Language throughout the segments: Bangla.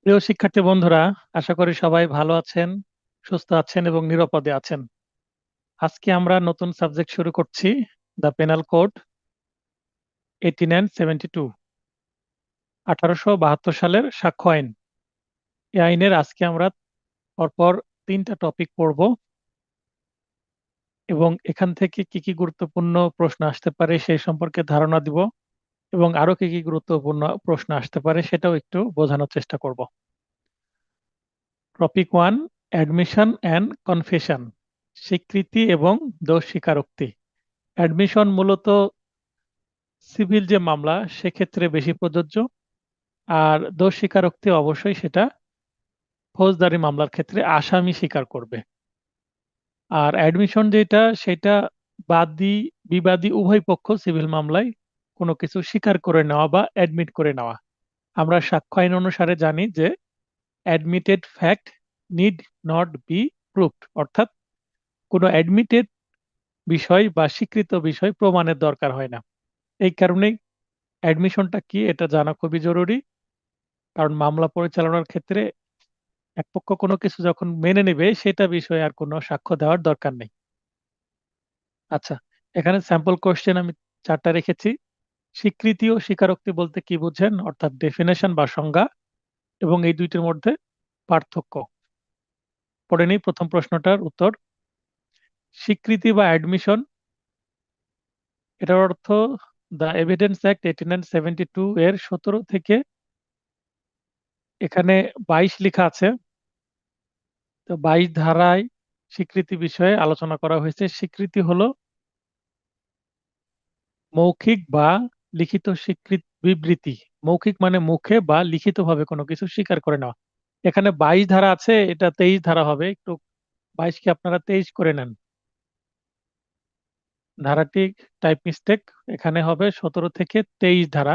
প্রিয় শিক্ষার্থী বন্ধুরা, আশা করি সবাই ভালো আছেন, সুস্থ আছেন এবং নিরাপদে আছেন। আজকে আমরা নতুন সাবজেক্ট শুরু করছি, দ্য পেনাল কোড 1872, 1872 সালের সাক্ষ্য আইন। এই আইনের আজকে আমরা পরপর 3টা টপিক পড়ব এবং এখান থেকে কি কি গুরুত্বপূর্ণ প্রশ্ন আসতে পারে সেই সম্পর্কে ধারণা দিব এবং আরো কি কি গুরুত্বপূর্ণ প্রশ্ন আসতে পারে সেটাও একটু বোঝানোর চেষ্টা করব। টপিক 1, অ্যাডমিশন অ্যান্ড কনফেশন, স্বীকৃতি এবং দোষ স্বীকারোক্তি। অ্যাডমিশন মূলত সিভিল যে মামলা সেক্ষেত্রে বেশি প্রযোজ্য, আর দোষ স্বীকারোক্তি অবশ্যই সেটা ফৌজদারি মামলার ক্ষেত্রে আসামি স্বীকার করবে। আর অ্যাডমিশন যেটা সেটা বাদী বিবাদী উভয় পক্ষ সিভিল মামলায় কোনো কিছু স্বীকার করে নেওয়া বা অ্যাডমিট করে নেওয়া। আমরা সাক্ষ্য আইন অনুসারে জানি যে admitted fact need not be proved, অর্থাৎ কোনো অ্যাডমিটেড বিষয় বা স্বীকৃত বিষয় প্রমাণের দরকার হয় না। এই কারণেই অ্যাডমিশনটা কি এটা জানা খুবই জরুরি, কারণ মামলা পরিচালনার ক্ষেত্রে এক পক্ষ কোনো কিছু যখন মেনে নেবে সেটা বিষয়ে আর কোনো সাক্ষ্য দেওয়ার দরকার নেই। আচ্ছা, এখানে স্যাম্পল কোশ্চেন আমি 4টা রেখেছি। স্বীকৃতি ও স্বীকারোক্তি বলতে কি বুঝেন, অর্থাৎ ডেফিনেশন বা সংজ্ঞা, এবং এই দুইটির মধ্যে পার্থক্য। পড়ে নেই প্রথম প্রশ্নটার উত্তর। স্বীকৃতি বা অ্যাডমিশন, এটার অর্থ দ্য এভিডেন্স অ্যাক্ট 1872 এর 17 থেকে এখানে 22 লেখা আছে। তো 22 ধারায় স্বীকৃতি বিষয়ে আলোচনা করা হয়েছে। স্বীকৃতি হলো মৌখিক বা লিখিত বিবৃতি। মৌখিক মানে মুখে বা লিখিতভাবে কোনো কিছু স্বীকার করে নেওয়া। এখানে 22 ধারা আছে, এটা 23 ধারা হবে, একটু 22 কে আপনারা 23 করে নেন। ধারাটি টাইপ মিস্টেক, এখানে হবে 17 থেকে 23 ধারা,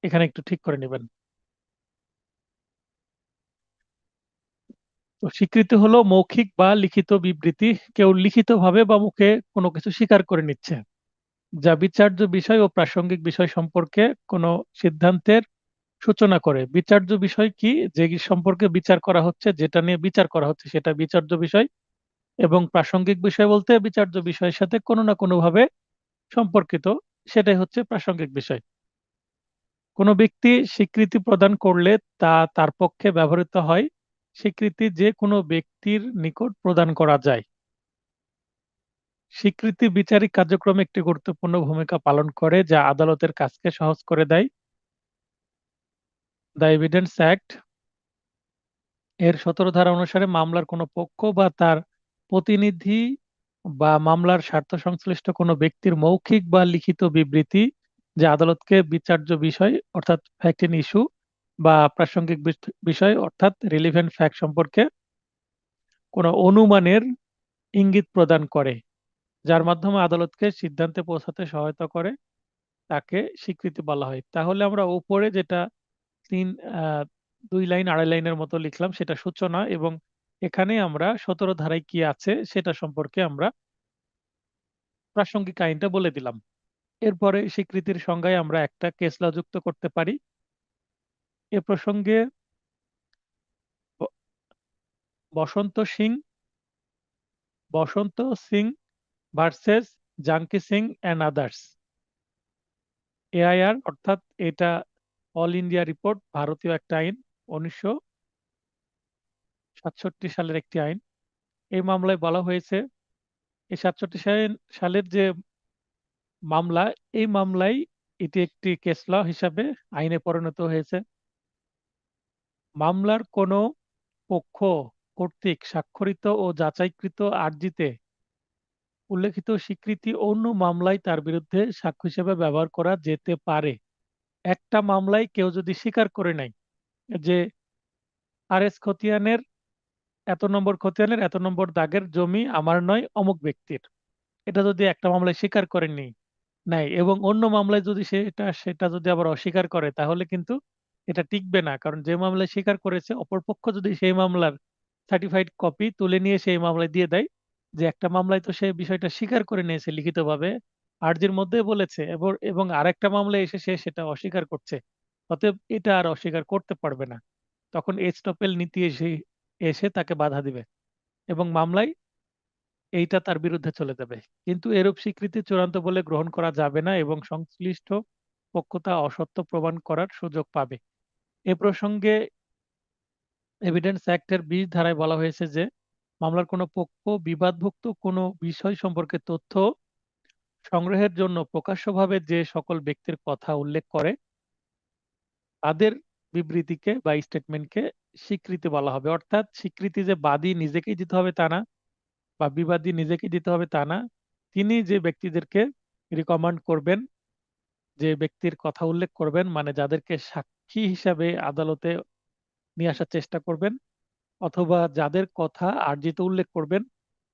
এখানে একটু ঠিক করে নেবেন। তো স্বীকৃতি হলো মৌখিক বা লিখিত বিবৃতি, কেউ লিখিতভাবে বা মুখে কোনো কিছু স্বীকার করে নিচ্ছে, যা বিচার্য বিষয় ও প্রাসঙ্গিক বিষয় সম্পর্কে কোনো সিদ্ধান্তের সূচনা করে। বিচার্য বিষয় কি, যে সম্পর্কে বিচার করা হচ্ছে, যেটা নিয়ে বিচার করা হচ্ছে সেটা বিচার্য বিষয়, এবং প্রাসঙ্গিক বিষয় বলতে বিচার্য বিষয়ের সাথে কোনো না কোনো ভাবে সম্পর্কিত, সেটাই হচ্ছে প্রাসঙ্গিক বিষয়। কোনো ব্যক্তি স্বীকৃতি প্রদান করলে তা তার পক্ষে ব্যবহৃত হয়। স্বীকৃতি যে কোনো ব্যক্তির নিকট প্রদান করা যায়। স্বীকৃতি বিচারিক কার্যক্রমে একটি গুরুত্বপূর্ণ ভূমিকা পালন করে, যা আদালতের কাজকে সহজ করে দেয়। দ্য এভিডেন্স অ্যাক্ট এর 17 ধারা অনুসারে মামলার কোনো পক্ষ বা তার প্রতিনিধি বা মামলার স্বার্থ সংশ্লিষ্ট কোনো ব্যক্তির মৌখিক বা লিখিত বিবৃতি, যা আদালতকে বিচার্য বিষয় অর্থাৎ ফ্যাক্ট ইন ইস্যু বা প্রাসঙ্গিক বিষয় অর্থাৎ রিলিভেন্ট ফ্যাক্ট সম্পর্কে কোনো অনুমানের ইঙ্গিত প্রদান করে, যার মাধ্যমে আদালতকে সিদ্ধান্তে পৌঁছাতে সহায়তা করে, তাকে স্বীকৃতি বলা হয়। তাহলে আমরা উপরে যেটা তিন আহ 2 লাইন 2.5 লাইনের মতো লিখলাম সেটা সূচনা, এবং এখানে আমরা 17 ধারায় কি আছে সেটা সম্পর্কে আমরা প্রাসঙ্গিক আইনটা বলে দিলাম। এরপরে স্বীকৃতির সংজ্ঞায় আমরা একটা কেস ল যুক্ত করতে পারি। এ প্রসঙ্গে ব- Basanta Singh Basanta Singh versus Janki Singh and others, AIR, অর্থাৎ এটা অল ইন্ডিয়া রিপোর্ট, ভারতীয় একটা আইন, 1967 সালের একটি আইন। এই মামলায় বলা হয়েছে, এই 67 সালের যে মামলা, এই মামলায় এটি একটি কেস ল হিসাবে আইনে পরিণত হয়েছে। মামলার কোনো পক্ষ কর্তৃক স্বাক্ষরিত ও যাচাইকৃত আর্জিতে উল্লেখিত স্বীকৃতি অন্য মামলায় তার বিরুদ্ধে সাক্ষ্য হিসেবে ব্যবহার করা যেতে পারে। একটা মামলায় কেউ যদি স্বীকার করে নেয় যে আর এস খতিয়ানের খতিয়ানের এত নম্বর দাগের জমি আমার নয় অমুক ব্যক্তির, এটা যদি একটা মামলায় স্বীকার করেনি নাই এবং অন্য মামলায় যদি সেটা সেটা যদি আবার অস্বীকার করে, তাহলে কিন্তু এটা টিকবে না, কারণ যে মামলায় স্বীকার করেছে অপরপক্ষ যদি সেই মামলার সার্টিফাইড কপি তুলে নিয়ে সেই মামলায় দিয়ে দেয় যে একটা মামলায় তো সে বিষয়টা স্বীকার করে নিয়েছে লিখিতভাবে, আর্জির মধ্যে বলেছে, এবং এবং আরেকটা মামলা এসে সে সেটা অস্বীকার করছে, অতএব এটা আর অস্বীকার করতে পারবে না। তখন এস্টপেল নীতি এসে এসে তাকে বাধা দিবে এবং মামলায় এইটা তার বিরুদ্ধে চলে যাবে। কিন্তু এরূপ স্বীকৃতি চূড়ান্ত বলে গ্রহণ করা যাবে না এবং সংশ্লিষ্ট পক্ষ তা অসত্য প্রমাণ করার সুযোগ পাবে। এ প্রসঙ্গে এভিডেন্স অ্যাক্টের ২০ ধারায় বলা হয়েছে যে মামলার কোনো পক্ষ বিবাদভুক্ত কোনো বিষয় সম্পর্কে তথ্য সংগ্রহের জন্য প্রকাশ্যভাবে যে সকল ব্যক্তির কথা উল্লেখ করে তাদের বিবৃতিকে বা স্টেটমেন্টকে স্বীকৃতি বলা হবে। অর্থাৎ স্বীকৃতি যে বাদী নিজেকেই দিতে হবে তা না, বা বিবাদী নিজেকেই দিতে হবে তা না। তিনি যে ব্যক্তিদেরকে রিকমান্ড করবেন, যে ব্যক্তির কথা উল্লেখ করবেন, মানে যাদেরকে সাক্ষী হিসাবে আদালতে নিয়ে আসার চেষ্টা করবেন, অথবা যাদের কথা আর্জিতে উল্লেখ করবেন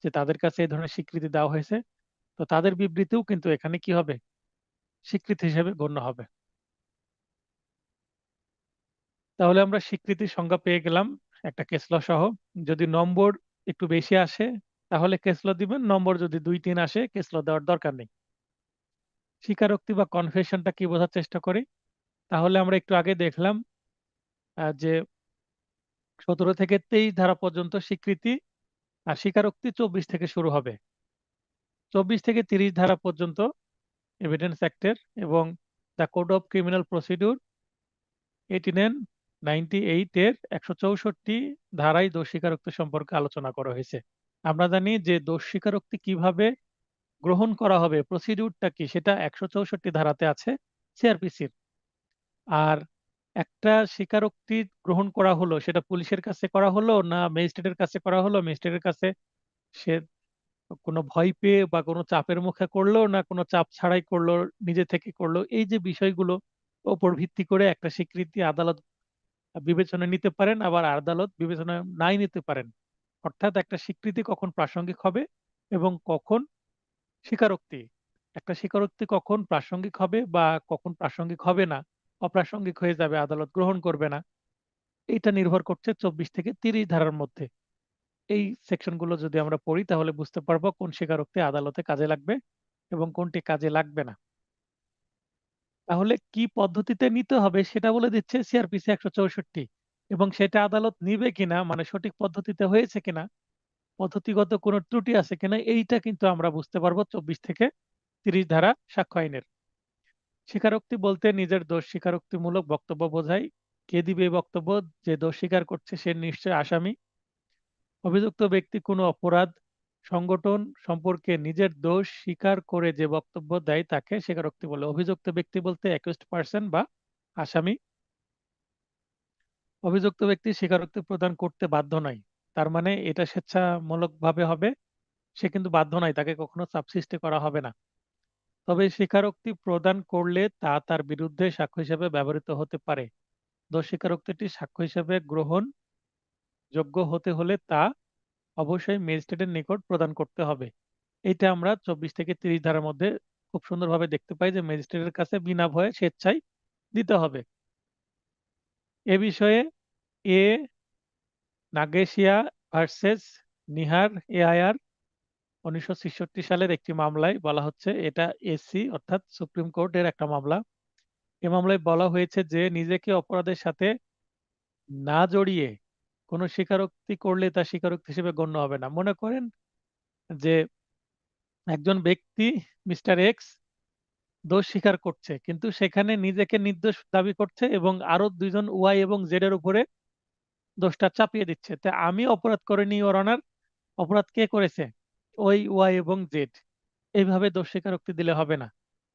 যে তাদের কাছে এই ধরনের স্বীকৃতি দেওয়া হয়েছে, তো তাদের বিবৃতিও কিন্তু এখানে কি হবে, স্বীকৃতি হিসেবে গণ্য হবে। তাহলে আমরা স্বীকৃতির সংজ্ঞা পেয়ে গেলাম একটা কেস ল সহ। যদি নম্বর একটু বেশি আসে তাহলে কেস ল দিবেন, নম্বর যদি 2-3 আসে কেস ল দেওয়ার দরকার নেই। স্বীকারোক্তি বা কনফেশনটা কি বোঝার চেষ্টা করি। তাহলে আমরা একটু আগে দেখলাম যে 17 থেকে 23 ধারা পর্যন্ত স্বীকৃতি, আর স্বীকারোক্তি 24 থেকে শুরু হবে। 24 থেকে 30 ধারা পর্যন্ত এভিডেন্স অ্যাক্টের এবং the code of criminal procedure 8998 এর 164 ধারায় দোষ স্বীকারোক্তি সম্পর্কে আলোচনা করা হয়েছে। আমরা জানি যে দোষ স্বীকারোক্তি কিভাবে গ্রহণ করা হবে, প্রসিডিউরটা কি, সেটা 164 ধারাতে আছে সিআরপিসির। আর একটা স্বীকারোক্তি গ্রহণ করা হলো, সেটা পুলিশের কাছে করা হলো না ম্যাজিস্ট্রেটের কাছে করা হলো, ম্যাজিস্ট্রেটের কাছে সে কোনো ভয় পেয়ে বা কোনো চাপের মুখে করলো না কোনো চাপ ছাড়াই করলো, নিজে থেকে করলো, এই যে বিষয়গুলো ওপর ভিত্তি করে একটা স্বীকৃতি আদালত বিবেচনা নিতে পারেন, আবার আদালত বিবেচনা নাই নিতে পারেন। অর্থাৎ একটা স্বীকৃতি কখন প্রাসঙ্গিক হবে এবং কখন স্বীকারোক্তি, একটা স্বীকারোক্তি কখন প্রাসঙ্গিক হবে বা কখন প্রাসঙ্গিক হবে না, অপ্রাসঙ্গিক হয়ে যাবে, আদালত গ্রহণ করবে না, এটা নির্ভর করছে 24 থেকে 30 ধারার মধ্যে। এই সেকশনগুলো যদি আমরা পড়ি তাহলে বুঝতে পারবো কোন স্বীকারোক্তি আদালতে কাজে লাগবে এবং কোনটি কাজে লাগবে না। তাহলে কি পদ্ধতিতে নিতে হবে সেটা বলে দিচ্ছে সিআরপিসি 164, এবং সেটা আদালত নিবে কিনা, মানে সঠিক পদ্ধতিতে হয়েছে কিনা, পদ্ধতিগত কোনো ত্রুটি আছে কিনা, এইটা কিন্তু আমরা বুঝতে পারবো 24 থেকে 30 ধারা সাক্ষ্য আইনের। স্বীকারোক্তি বলতে নিজের দোষ স্বীকারোক্তিমূলক বক্তব্য বোঝায়। কে দিবে এই বক্তব্য? যে দোষ স্বীকার করছে সে নিশ্চয় আসামি। অভিযুক্ত ব্যক্তি কোনো অপরাধ সংগঠন সম্পর্কে নিজের দোষ স্বীকার করে যে বক্তব্য দেয় তাকে স্বীকারোক্তি বলে। অভিযুক্ত ব্যক্তি বলতে অ্যাকিউজড পার্সন বা আসামি। অভিযুক্ত ব্যক্তি স্বীকারোক্তি প্রদান করতে বাধ্য নয়, তার মানে এটা স্বেচ্ছামূলকভাবে হবে, সে কিন্তু বাধ্য নয়, তাকে কখনো চাপ সৃষ্টি করা হবে না। তবে স্বীকারোক্তি প্রদান করলে তা তার বিরুদ্ধে সাক্ষ্য হিসেবে ব্যবহৃত হতে পারে। দোষ স্বীকারোক্তিটি সাক্ষ্য হিসেবে গ্রহণযোগ্য হতে হলে তা অবশ্যই ম্যাজিস্ট্রেটের নিকট প্রদান করতে হবে। এটা আমরা 24 থেকে 30 ধারার মধ্যে খুব সুন্দরভাবে দেখতে পাই যে ম্যাজিস্ট্রেটের কাছে বিনা ভয়ে স্বেচ্ছায় দিতে হবে। এ বিষয়ে এ নাগেশিয়া ভার্সেস নিহার এআইআর 1966 সালের একটি মামলায় বলা হচ্ছে, এটা এসি অর্থাৎ সুপ্রিম কোর্টের একটা মামলা। এ মামলায় বলা হয়েছে যে নিজেকে অপরাধের সাথে না জড়িয়ে কোনো স্বীকারোক্তি করলে তা স্বীকারোক্তি হিসেবে গণ্য হবে না। মনে করেন যে একজন ব্যক্তি মিস্টার এক্স দোষ স্বীকার করছে, কিন্তু সেখানে নিজেকে নির্দোষ দাবি করছে এবং আরো দুইজন ওয়াই এবং জেড এর উপরে দোষটা চাপিয়ে দিচ্ছে। তা আমি অপরাধ করিনি ওর অনার, অপরাধ কে করেছে? ওই ওয়াই এবং জেড। এইভাবে দোষ স্বীকারোক্তি দিলে হবে না।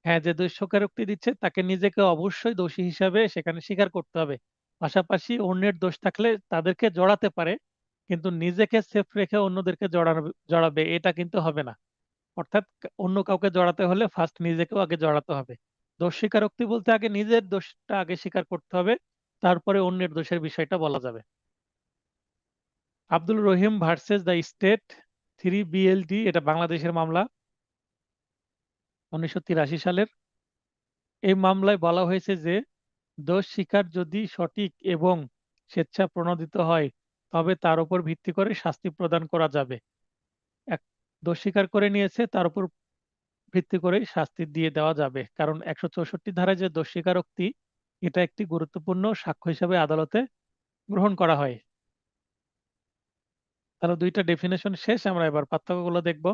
হ্যাঁ, যে দোষ স্বীকারোক্তি দিচ্ছে তাকে নিজেকে অবশ্যই দোষী হিসাবে সেখানে স্বীকার করতে হবে। পাশাপাশি অন্যের দোষ থাকলে তাদেরকে জড়াতে পারে, কিন্তু নিজেকে সেফ রেখে অন্যদেরকে জড়াবে এটা কিন্তু হবে না। অর্থাৎ অন্য কাউকে জড়াতে হলে ফার্স্ট নিজেকেও আগে জড়াতে হবে। দোষ স্বীকারোক্তি বলতে আগে নিজের দোষটা আগে স্বীকার করতে হবে, তারপরে অন্যের দোষের বিষয়টা বলা যাবে। আব্দুল রহিম ভার্সেস দ্য স্টেট 3 BLD, এটা বাংলাদেশের মামলা, 1983 সালের। এই মামলায় বলা হয়েছে যে দোষ স্বীকার যদি সঠিক এবং স্বেচ্ছা প্রণোদিত হয় তবে তার উপর ভিত্তি করে শাস্তি প্রদান করা যাবে। এক দোষ স্বীকার করে নিয়েছে, তার উপর ভিত্তি করেই শাস্তি দিয়ে দেওয়া যাবে, কারণ 164 ধারায় যে দোষ স্বীকারোক্তি, এটা একটি গুরুত্বপূর্ণ সাক্ষ্য হিসাবে আদালতে গ্রহণ করা হয়। তাহলে দুইটা ডেফিনেশন শেষ, আমরা এবার পার্থক্যগুলো দেখব।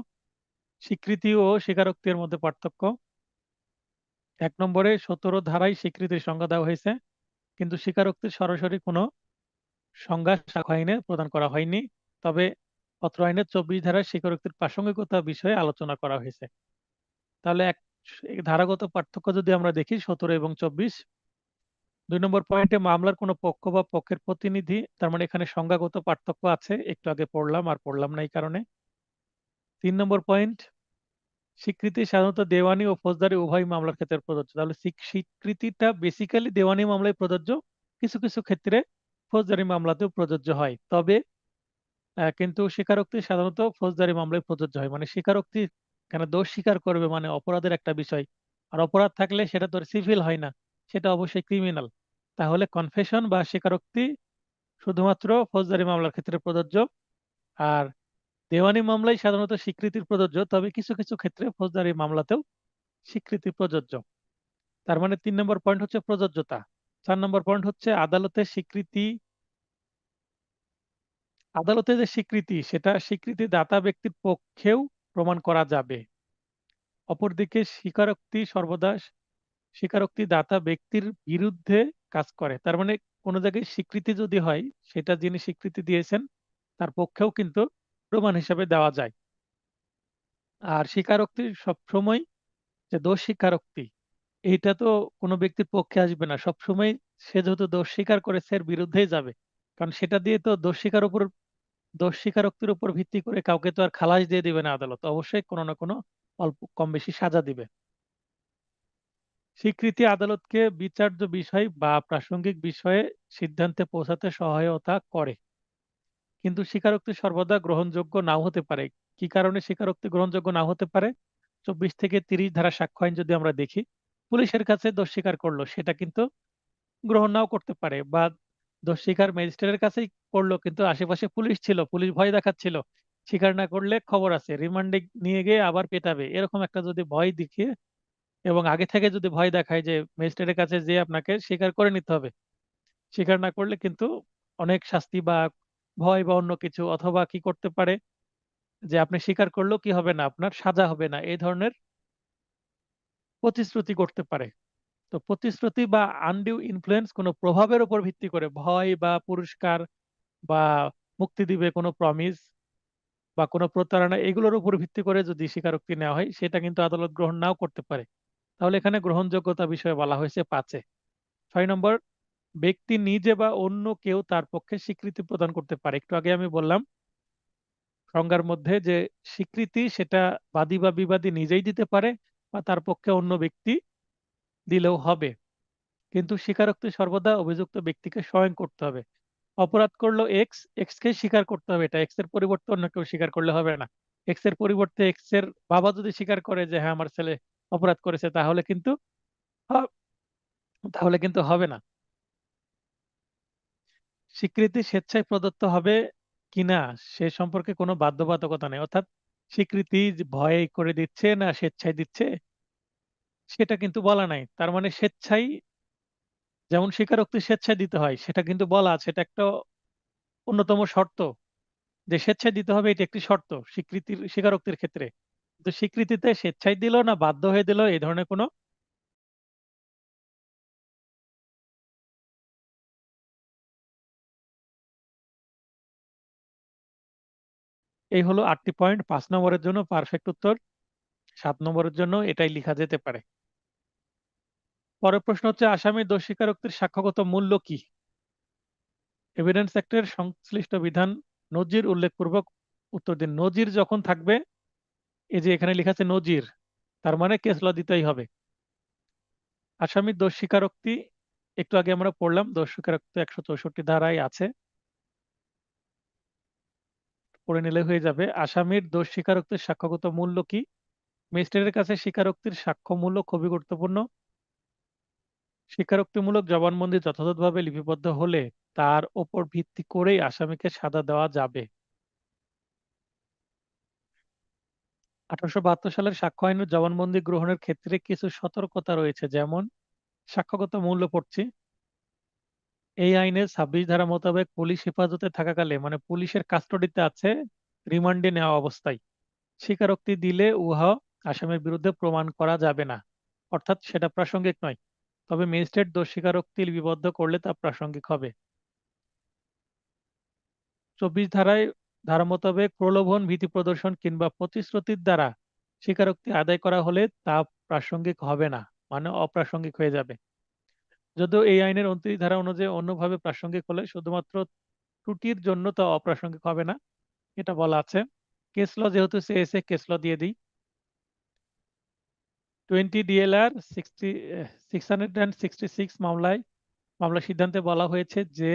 স্বীকৃতি ও স্বীকারোক্তির মধ্যে পার্থক্য। 1 নম্বরে 17 ধারায় স্বীকৃতির সংজ্ঞা দেওয়া হয়েছে, কিন্তু স্বীকারোক্তির সরাসরি কোনো সংজ্ঞা সাক্ষ্য আইনে প্রদান করা হয়নি। তবে অত্র আইনের 24 ধারায় স্বীকারোক্তির প্রাসঙ্গিকতা বিষয়ে আলোচনা করা হয়েছে। তাহলে এই ধারাগত পার্থক্য যদি আমরা দেখি 17 এবং 24। 2 নম্বর পয়েন্টে মামলার কোনো পক্ষ বা পক্ষের প্রতিনিধি, তার মানে এখানে সংজ্ঞাগত পার্থক্য আছে, একটু আগে পড়লাম আর পড়লাম না এই কারণে। 3 নম্বর পয়েন্ট, স্বীকৃতি সাধারণত দেওয়ানি ও ফৌজদারি উভয় মামলার ক্ষেত্রে প্রযোজ্য। তাহলে স্বীকৃতিটা বেসিক্যালি দেওয়ানি মামলায় প্রযোজ্য, কিছু কিছু ক্ষেত্রে ফৌজদারি মামলাতেও প্রযোজ্য হয়। তবে কিন্তু স্বীকারোক্তি সাধারণত ফৌজদারি মামলায় প্রযোজ্য হয়। মানে স্বীকারোক্তি কেন, দোষ স্বীকার করবে মানে অপরাধের একটা বিষয়, আর অপরাধ থাকলে সেটা তো সিভিল হয় না, সেটা অবশ্যই ক্রিমিনাল। তাহলে কনফেশন বা স্বীকারোক্তি শুধুমাত্র ফৌজদারি মামলার ক্ষেত্রে প্রযোজ্য, আর দেওয়ানি মামলায় সাধারণত স্বীকৃতির প্রযোজ্য, তবে কিছু কিছু ক্ষেত্রে ফৌজদারি মামলাতেও স্বীকৃতি প্রযোজ্য। তার মানে 3 নম্বর পয়েন্ট হচ্ছে প্রযোজ্যতা। 4 নম্বর পয়েন্ট হচ্ছে আদালতের স্বীকৃতি। আদালতের যে স্বীকৃতি, সেটা স্বীকৃতি দাতা ব্যক্তির পক্ষেও প্রমাণ করা যাবে। অপরদিকে স্বীকারোক্তি সর্বদা স্বীকারোক্তি দাতা ব্যক্তির বিরুদ্ধে কাজ করে। তার মানে কোনো জায়গায় স্বীকৃতি যদি হয়, সেটা যিনি স্বীকৃতি দিয়েছেন তার পক্ষেও কিন্তু প্রমাণ হিসাবে দেওয়া যায়। আর স্বীকারোক্তি সবসময়, যে দোষ স্বীকারোক্তি, এইটা তো কোনো ব্যক্তির পক্ষে আসবে না সবসময়। সে যেহেতু দোষ স্বীকার করেছে এর বিরুদ্ধেই যাবে, কারণ সেটা দিয়ে তো দোষ স্বীকারোক্তির উপর ভিত্তি করে কাউকে তো আর খালাস দিয়ে দিবে না আদালত, অবশ্যই কোনো না কোনো অল্প কম বেশি সাজা দিবে। স্বীকৃতি আদালতকে বিচার্য বিষয় বা প্রাসঙ্গিক বিষয়ে সিদ্ধান্তে পৌঁছাতে সহায়তা করে, কিন্তু স্বীকারোক্তি সর্বদা গ্রহণযোগ্য নাও হতে পারে। কি কারণে স্বীকারোক্তি গ্রহণযোগ্য নাও হতে পারে? 24 থেকে 30 ধারা সাক্ষ্য আইন যদি আমরা দেখি, পুলিশের কাছে দোষ স্বীকার করলো, সেটা কিন্তু গ্রহণ নাও করতে পারে। বা দোষ স্বীকার ম্যাজিস্ট্রেটের কাছেই করলো, কিন্তু আশেপাশে পুলিশ ছিল, পুলিশ ভয় দেখাচ্ছিল, স্বীকার না করলে খবর আছে, রিমান্ডে নিয়ে গিয়ে আবার পেটাবে, এরকম একটা যদি ভয় দেখিয়ে এবং আগে থেকে যদি ভয় দেখায় যে ম্যাজিস্ট্রেটের কাছে যে আপনাকে স্বীকার করে নিতে হবে, স্বীকার না করলে কিন্তু অনেক শাস্তি বা ভয় বা অন্য কিছু, অথবা কি করতে পারে যে আপনি স্বীকার করলেও কি হবে না, আপনার সাজা হবে না, এই ধরনের প্রতিশ্রুতি করতে পারে। তো প্রতিশ্রুতি বা আনডিউ ইনফ্লুয়েন্স কোনো প্রভাবের উপর ভিত্তি করে, ভয় বা পুরস্কার বা মুক্তি দিবে কোনো প্রমিস বা কোনো প্রতারণা, এগুলোর উপর ভিত্তি করে যদি স্বীকারোক্তি নেওয়া হয়, সেটা কিন্তু আদালত গ্রহণ নাও করতে পারে। তাহলে এখানে গ্রহণযোগ্যতা বিষয়ে বলা হয়েছে 5-এ। 6 নম্বর, ব্যক্তি নিজে বা অন্য কেউ তার পক্ষে স্বীকৃতি প্রদান করতে পারে। একটু আগে আমি বললাম সংজ্ঞার মধ্যে যে স্বীকৃতি সেটা বাদী বা বিবাদী নিজেই দিতে পারে, বা তার পক্ষে অন্য ব্যক্তি দিলেও হবে, কিন্তু স্বীকারোক্তি সর্বদা অভিযুক্ত ব্যক্তিকে স্বয়ং করতে হবে। অপরাধ করলো এক্স, এক্স কে স্বীকার করতে হবে, এটা এক্স এর পরিবর্তে অন্য কেউ স্বীকার করলে হবে না। এক্স এর পরিবর্তে এক্স এর বাবা যদি স্বীকার করে যে হ্যাঁ আমার ছেলে অপরাধ করেছে, হ- তাহলে কিন্তু হবে না। স্বীকৃতি স্বেচ্ছায় প্রদত্ত হবে কিনা সে সম্পর্কে কোনো বাধ্যবাধকতা নেই, অর্থাৎ স্বীকৃতি যে ভয়ে করে দিচ্ছে না স্বেচ্ছায় দিচ্ছে, সেটা কিন্তু বলা নাই। তার মানে স্বেচ্ছায়, যেমন স্বীকারোক্তি স্বেচ্ছায় দিতে হয় সেটা কিন্তু বলা আছে, এটা একটা অন্যতম শর্ত, যে স্বেচ্ছায় দিতে হবে, এটি একটি শর্ত স্বীকারোক্তির ক্ষেত্রে। কিন্তু স্বীকৃতিতে স্বেচ্ছায় দিল না বাধ্য হয়ে দিল, এই ধরনের কোনো, এই হলো 8টি পয়েন্ট। 5 নম্বরের জন্য পারফেক্ট উত্তর, 7 নম্বরের জন্য এটাই লেখা যেতে পারে। পরের প্রশ্ন হচ্ছে আসামি দোষ স্বীকারোক্তির সাক্ষ্যগত মূল্য কি? এভিডেন্স অ্যাক্টের সংশ্লিষ্ট বিধান নজির উল্লেখপূর্বক উত্তর দিন। নজির যখন থাকবে, এই যে এখানে লেখা আছে নজির, তার মানে কেস ল দিতেই হবে। আসামির দোষ স্বীকারোক্তি, একটু আগে আমরা পড়লাম, দোষ স্বীকারোক্তি 164 ধারায় আছে, পড়ে নিলে হয়ে যাবে। আসামির দোষ স্বীকারোক্তির সাক্ষ্যগত মূল্য কি? ম্যাজিস্ট্রেটের কাছে স্বীকারোক্তির সাক্ষ্য মূল্য খুবই গুরুত্বপূর্ণ। স্বীকারোক্তিমূলক জবানবন্দি যথাযথভাবে লিপিবদ্ধ হলে তার ওপর ভিত্তি করেই আসামিকে সাজা দেওয়া যাবে। 1872 সালের সাক্ষ্য আইনের জবানবন্দি গ্রহণের ক্ষেত্রে কিছু সতর্কতা রয়েছে, যেমন সাক্ষ্যগত মূল্য পড়ছে। এই আইনের 26 ধারা মোতাবেক পুলিশ হেফাজতে থাকাকালে, মানে পুলিশের কাস্টডিতে আছে, রিমান্ডে নেওয়া অবস্থায় স্বীকারোক্তি দিলে উহা আসামির বিরুদ্ধে প্রমাণ করা যাবে না, অর্থাৎ সেটা প্রাসঙ্গিক নয়। তবে ম্যাজিস্ট্রেট দোষ স্বীকারোক্তি লিপিবদ্ধ করলে তা প্রাসঙ্গিক হবে। 24 ধারা মোতাবেক প্রলোভন, ভীতি প্রদর্শন কিংবা প্রতিশ্রুতির দ্বারা স্বীকারোক্তি আদায় করা হলে তা প্রাসঙ্গিক হবে না, মানে অপ্রাসঙ্গিক হয়ে যাবে। যদিও এই আইনের 29 ধারা অনুযায়ী অন্যভাবে প্রাসঙ্গিক হলে শুধুমাত্র ত্রুটির জন্য তা অপ্রাসঙ্গিক হবে না, এটা বলা আছে। কেস ল যেহেতু চেয়েছে, কেস ল দিয়ে দিই। 20 DLR 666 মামলার সিদ্ধান্তে বলা হয়েছে যে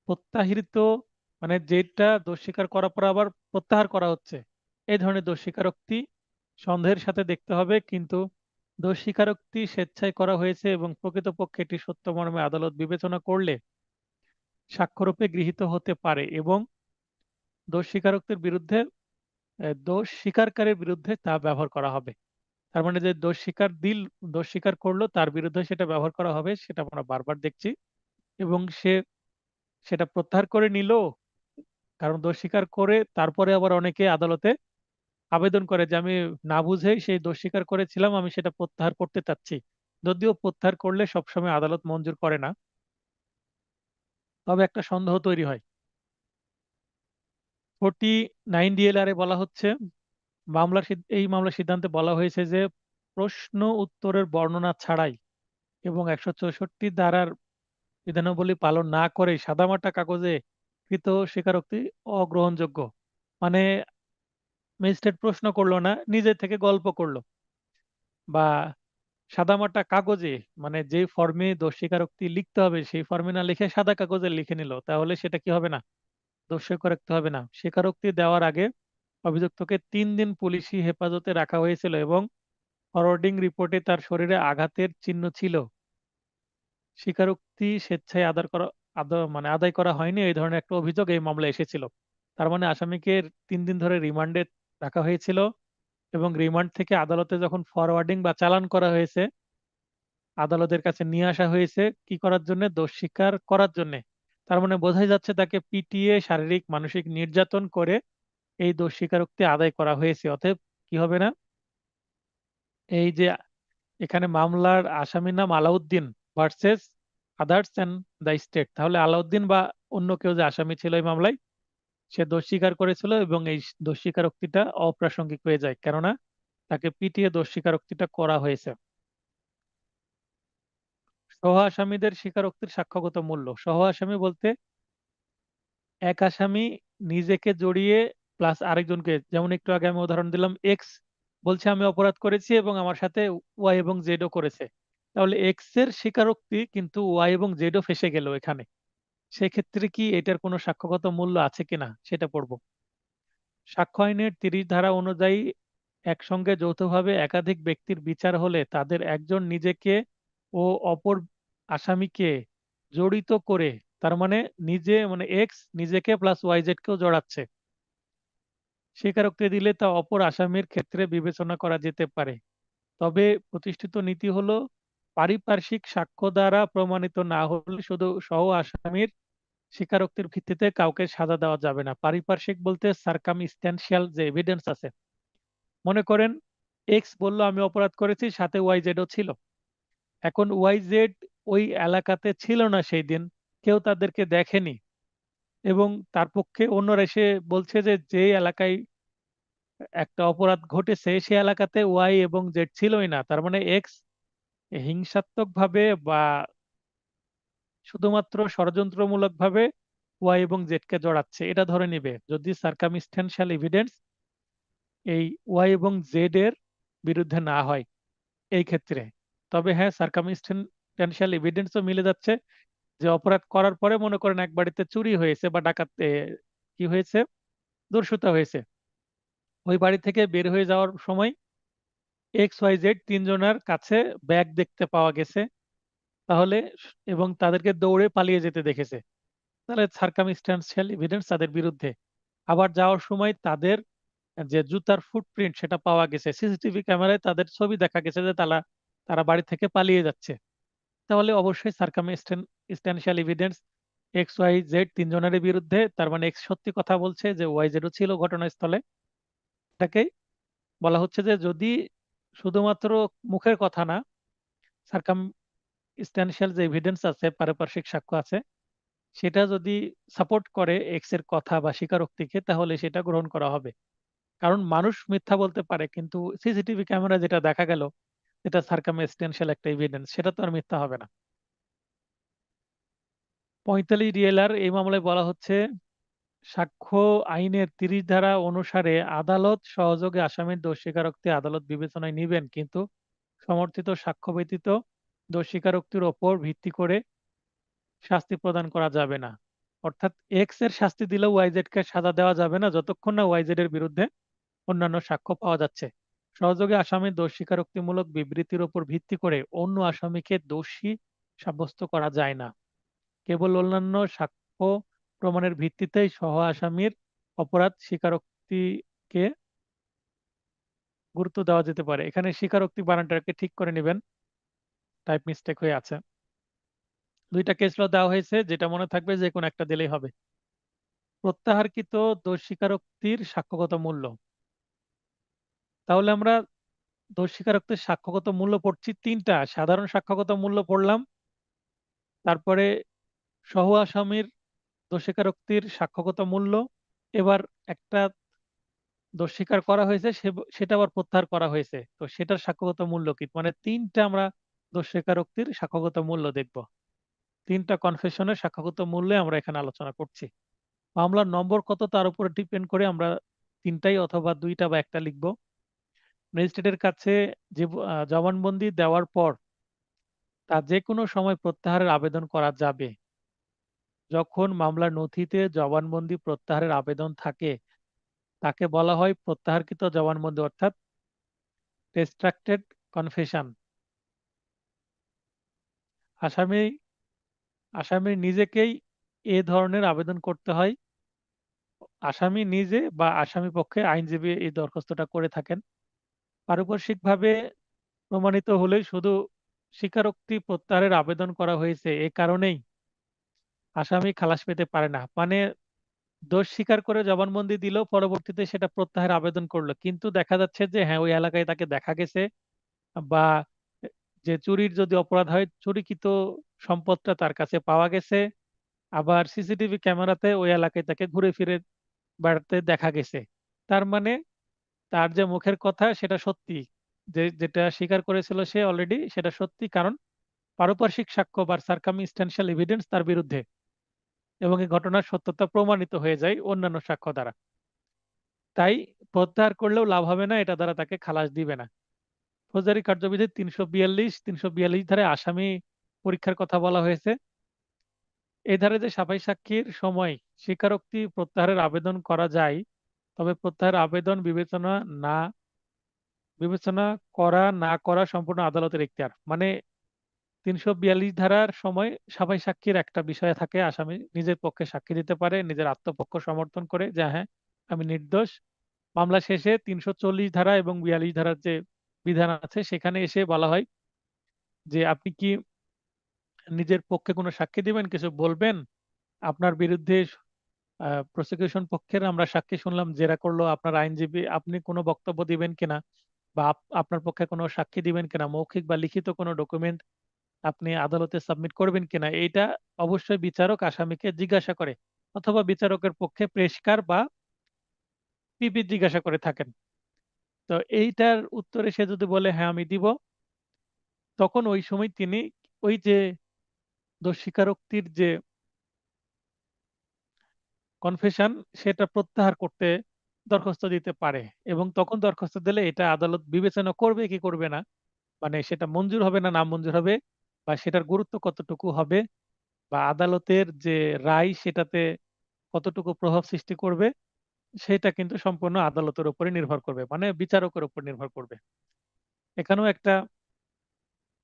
প্রত্যাহৃত, মানে যেটা দোষ স্বীকার করার পর আবার প্রত্যাহার করা হচ্ছে, এই ধরনের দোষ স্বীকারোক্তি সন্দেহের সাথে দেখতে হবে। কিন্তু দোষ স্বীকারোক্তি স্বেচ্ছায় করা হয়েছে এবং প্রকৃতপক্ষে এটি সত্য মর্মে আদালত বিবেচনা করলে সাক্ষ্যরূপে গৃহীত হতে পারে এবং দোষ স্বীকারোক্তির বিরুদ্ধে দোষ স্বীকারকারীর বিরুদ্ধে তা ব্যবহার করা হবে। তার মানে যে দোষ স্বীকার করলো তার বিরুদ্ধে সেটা ব্যবহার করা হবে, সেটা আমরা বারবার দেখছি। এবং সে সেটা প্রত্যাহার করে নিল, কারণ দোষ স্বীকার করে তারপরে আবার অনেকে আদালতে আবেদন করে যে আমি না বুঝেই সেই দোষ স্বীকার করেছিলাম, আমি সেটা প্রত্যাহার করতে চাচ্ছি। যদিও প্রত্যাহার করলে সবসময় আদালত মঞ্জুর করে না, তবে একটা সন্দেহ তৈরি হয়। 49 DLR এ বলা হচ্ছে, এই মামলার সিদ্ধান্তে বলা হয়েছে যে প্রশ্ন উত্তরের বর্ণনা ছাড়াই এবং 164 ধারার বিধানাবলী পালন না করে সাদামাটা কাগজে কৃত স্বীকারোক্তি অগ্রহণযোগ্য। মানে ম্যাজিস্ট্রেট প্রশ্ন করলো না, নিজে থেকে গল্প করলো, বা সাদামাটা কাগজে, মানে যে ফর্মে দোষ স্বীকারোক্তি লিখতে হবে সেই ফর্মে না লিখে সাদা কাগজে লিখে নিল, তাহলে সেটা কি হবে না? দোষ স্বীকারোক্তি হবে না। স্বীকারোক্তি দেওয়ার আগে অভিযুক্তকে 3 দিন পুলিশি হেফাজতে রাখা হয়েছিল এবং ফরওয়ার্ডিং রিপোর্টে তার শরীরে আঘাতের চিহ্ন ছিল। স্বীকারোক্তি স্বেচ্ছায় আদায় করা হয়নি, এই ধরনের একটা অভিযোগ এই মামলায় এসেছিল। তার মানে আসামিকে 3 দিন ধরে রিমান্ডে রাখা হয়েছিল এবং রিমান্ড থেকে আদালতে যখন ফরওয়ার্ডিং বা চালান করা হয়েছে, আদালতের কাছে নিয়ে আসা হয়েছে কি করার জন্য? দোষ স্বীকার করার জন্য। তার মানে বোঝাই যাচ্ছে তাকে পিটিয়ে শারীরিক মানসিক নির্যাতন করে এই দোষ স্বীকারোক্তি আদায় করা হয়েছে। অতএব কি হবে না? এই যে এখানে মামলার আসামির নাম Alauddin versus others and the state, তাহলে আলাউদ্দিন বা অন্য কেউ যে আসামি ছিল এই মামলায়, সে দোষ স্বীকার করেছিল এবং এই দোষ স্বীকারোক্তিটা অপ্রাসঙ্গিক হয়ে যায়, কেননা তাকে পিটিয়ে দোষ স্বীকারোক্তিটা করা হয়েছে। সহ আসামিদের স্বীকারোক্তির সাক্ষ্যগত মূল্য। সহ আসামি বলতে এক আসামি নিজেকে জড়িয়ে প্লাস আরেকজনকে, যেমন একটু আগে আমি উদাহরণ দিলাম, এক্স বলছে আমি অপরাধ করেছি এবং আমার সাথে ওয়াই এবং জেডও করেছে, তাহলে এক্স এর স্বীকারোক্তি কিন্তু ওয়াই এবং জেডও ফেসে গেল এখানে। সেক্ষেত্রে কি এটার কোনো সাক্ষ্যগত মূল্য আছে কিনা সেটা পড়বো। সাক্ষ্য আইনের 30 ধারা অনুযায়ী একসঙ্গে যৌথভাবে একাধিক ব্যক্তির বিচার হলে তাদের একজন নিজেকে ও অপর আসামিকে জড়িত করে, তার মানে মানে এক্স নিজেকে প্লাস ওয়াই জেড কেও জড়াচ্ছে, স্বীকারোক্তি দিলে তা অপর আসামির ক্ষেত্রে বিবেচনা করা যেতে পারে। তবে প্রতিষ্ঠিত নীতি হলো পারিপার্শ্বিক সাক্ষ্য দ্বারা প্রমাণিত না হলে শুধু সহ আসামির স্বীকারোক্তির ভিত্তিতে কাউকে সাজা দেওয়া যাবে না। পারিপার্শ্বিক বলতে সার্কামস্ট্যান্সিয়াল যে এভিডেন্স আছে, মনে করেন এক্স বলল আমি অপরাধ করেছি, সাথে ওয়াই জেডও ছিল। এখন ওয়াই জেড ওই এলাকাতে ছিল না সেই দিন, কেউ তাদেরকে দেখেনি, এবং তার পক্ষে অন্যরা এসে বলছে যে যে এলাকায় একটা অপরাধ ঘটেছে সে এলাকাতে ওয়াই এবং জেড ছিলই না। তার মানে এক্স হিংসাত্মক ভাবে বা শুধুমাত্র ষড়যন্ত্রমূলক ভাবে ওয়াই এবং জেড কে জড়াচ্ছে, এটা ধরে নিবে যদি সার্কামস্ট্যান্সিয়াল এভিডেন্স এই ওয়াই এবং জেড এর বিরুদ্ধে না হয় এই ক্ষেত্রে। তবে হ্যাঁ, সার্কামস্ট্যান্সিয়াল এভিডেন্সও মিলে যাচ্ছে যে অপরাধ করার পরে মনে করেন এক বাড়িতে চুরি হয়েছে বা কি হয়েছে, দস্যুতা হয়েছে, ওই বাড়ি থেকে বের হয়ে যাওয়ার সময় এক্স ওয়াই জেড তিনজনের কাছে ব্যাগ দেখতে পাওয়া গেছে, তাহলে এবং তাদেরকে দৌড়ে পালিয়ে যেতে দেখেছে, তাহলে সার্কামস্ট্যান্সিয়াল এভিডেন্স তাদের বিরুদ্ধে। আবার যাওয়ার সময় তাদের যে জুতার ফুটপ্রিন্ট সেটা পাওয়া গেছে, সিসিটিভি ক্যামেরায় তাদের ছবি দেখা গেছে যে তারা তারা বাড়ি থেকে পালিয়ে যাচ্ছে, তাহলে অবশ্যই circumstantial evidence X Y Z তিনজনের বিরুদ্ধে, তার মানে এক্স সত্যি কথা বলছে, যে ওয়াই জেডও ছিল ঘটনাস্থলে। এটাকেই বলা হচ্ছে যে যদি শুধুমাত্র মুখের কথা না, সার্কামস্ট্যান্সিয়াল যে এভিডেন্স আছে, পারিপার্শ্বিক সাক্ষ্য আছে, সেটা যদি সাপোর্ট করে এক্স এর কথা বা স্বীকারোক্তিকে, তাহলে সেটা গ্রহণ করা হবে। কারণ মানুষ মিথ্যা বলতে পারে, কিন্তু সিসিটিভি ক্যামেরা যেটা দেখা গেল, এটা সার্কামস্ট্যান্সিয়াল একটা এভিডেন্স, সেটা তো আর মিথ্যা হবে না। 45 ডিএলআর এই মামলায় বলা হচ্ছে, সাক্ষ্য আইনের 30 ধারা অনুসারে আদালত সহযোগে আসামির দোষ স্বীকারোক্তি আদালত বিবেচনায় নিবেন, কিন্তু সমর্থিত সাক্ষ্য ব্যতীত দোষ স্বীকারোক্তির ওপর ভিত্তি করে শাস্তি প্রদান করা যাবে না। অর্থাৎ এক্স এর শাস্তি দিলেও ওয়াইজেড কে সাজা দেওয়া যাবে না যতক্ষণ না ওয়াইজেড এর বিরুদ্ধে অন্যান্য সাক্ষ্য পাওয়া যাচ্ছে। সহযোগে আসামির দোষ স্বীকারোক্তিমূলক বিবৃতির উপর ভিত্তি করে অন্য আসামিকে দোষী সাব্যস্ত করা যায় না। কেবল অন্যান্য সাক্ষ্য প্রমাণের ভিত্তিতেই সহ আসামির অপরাধ স্বীকারোক্তিকে গুরুত্ব দেওয়া যেতে পারে। এখানে স্বীকারোক্তি বানানটাকে ঠিক করে নেবেন, টাইপ মিস্টেক হয়ে আছে। দুইটা কেস ল দেওয়া হয়েছে, যেটা মনে থাকবে যে কোনো একটা দিলেই হবে। প্রত্যাহারকৃত দোষ স্বীকারোক্তির সাক্ষ্যগত মূল্য। তাহলে আমরা দোষ স্বীকারোক্তির সাক্ষ্যগত মূল্য পড়ছি তিনটা। সাধারণ সাক্ষ্যগত মূল্য পড়লাম, তারপরে সহ আসামির দোষ স্বীকারোক্তির সাক্ষ্যগত মূল্য, এবার একটা দোষ স্বীকার করা হয়েছে সেটা আবার প্রত্যাহার করা হয়েছে, তো সেটার সাক্ষ্যগত মূল্য কি, মানে তিনটা আমরা দোষ স্বীকারোক্তির সাক্ষ্যগত মূল্য দেখব। তিনটা কনফেশনের সাক্ষ্যগত মূল্যে আমরা এখানে আলোচনা করছি। মামলার নম্বর কত তার উপরে ডিপেন্ড করে আমরা তিনটাই অথবা দুইটা বা একটা লিখব। ম্যাজিস্ট্রেটের কাছে যে জবানবন্দি দেওয়ার পর তা যে কোনো সময় প্রত্যাহারের আবেদন করা যাবে। যখন মামলার নথিতে জবানবন্দি প্রত্যাহারের আবেদন থাকে, তাকে বলা হয় প্রত্যাহারকৃত জবানবন্দি, অর্থাৎ রেস্ট্রাক্টেড কনফেশন। আসামি আসামির নিজেকেই এ ধরনের আবেদন করতে হয়। আসামি নিজে বা আসামি পক্ষে আইনজীবী এই দরখাস্তটা করে থাকেন। পারিপার্শ্বিকভাবে প্রমাণিত হলেই শুধু স্বীকারোক্তি প্রত্যাহারের আবেদন করা হয়েছে এ কারণেই আসামি খালাস পেতে পারে না। মানে দোষ স্বীকার করে জবানবন্দি দিল, পরবর্তীতে সেটা প্রত্যাহারের আবেদন করলো, কিন্তু দেখা যাচ্ছে যে হ্যাঁ ওই এলাকায় তাকে দেখা গেছে, বা যে চুরির যদি অপরাধ হয় চুরিকৃত সম্পদটা তার কাছে পাওয়া গেছে, আবার সিসিটিভি ক্যামেরাতে ওই এলাকায় তাকে ঘুরে ফিরে বেড়াতে দেখা গেছে, তার মানে তার যে মুখের কথা সেটা সত্যি, যেটা স্বীকার করেছিল সে অলরেডি সেটা সত্যি, কারণ পারপার্শ্বিক সাক্ষ্য বা সার্কামস্ট্যান্সিয়াল এভিডেন্স তার বিরুদ্ধে, এবং এই ঘটনার সত্যতা প্রমাণিত হয়ে যায় অন্যান্য সাক্ষ্য দ্বারা। তাই প্রত্যাহার করলেও লাভ হবে না, এটা দ্বারা তাকে খালাস দিবে না। ফৌজদারি কার্যবিধি 342 ধারায় আসামি পরীক্ষার কথা বলা হয়েছে। এই ধারায় যে সাফাই সাক্ষীর সময় স্বীকারোক্তি প্রত্যাহারের আবেদন করা যায়, তবে প্রত্যাহার আবেদন না বিবেচনা করা না করা সম্পূর্ণ আদালতের এখতিয়ার। মানে 342 ধারার সময় সাফাই সাক্ষীর একটা বিষয় থাকে, আসামি নিজের পক্ষে সাক্ষী দিতে পারে, নিজের আত্মপক্ষ সমর্থন করে যে হ্যাঁ আমি নির্দোষ। মামলা শেষে 340 ধারা এবং 42 ধারার যে বিধান আছে সেখানে এসে বলা হয় যে আপনি কি নিজের পক্ষে কোনো সাক্ষী দিবেন, কিছু বলবেন, আপনার বিরুদ্ধে প্রসিকিউশন পক্ষের আমরা সাক্ষী শুনলাম, জেরা করলো আপনার আইনজীবী, আপনি কোনো বক্তব্য দিবেন কিনা, বা আপনার পক্ষে কোনো সাক্ষী দিবেন কিনা, মৌখিক বা লিখিত কোনো ডকুমেন্ট আপনি আদালতে সাবমিট করবেন কিনা, এইটা অবশ্যই বিচারক আসামিকে জিজ্ঞাসা করে, অথবা বিচারকের পক্ষে প্রেসকার বা পিপি জিজ্ঞাসা করে থাকেন। তো এইটার উত্তরে সে যদি বলে হ্যাঁ আমি দিব, তখন ওই সময় তিনি ওই যে দোষ স্বীকারোক্তির যে কনফেশন সেটা প্রত্যাহার করতে দরখাস্ত দিতে পারে, এবং তখন দরখাস্ত দিলে এটা আদালত বিবেচনা করবে কি করবে না, মানে সেটা মঞ্জুর হবে না নামঞ্জুর হবে, বা সেটার গুরুত্ব কতটুকু হবে, বা আদালতের যে রায় সেটাতে কতটুকু প্রভাব সৃষ্টি করবে, সেটা কিন্তু সম্পূর্ণ আদালতের উপরে নির্ভর করবে, মানে বিচারকের উপর নির্ভর করবে। এখানেও একটা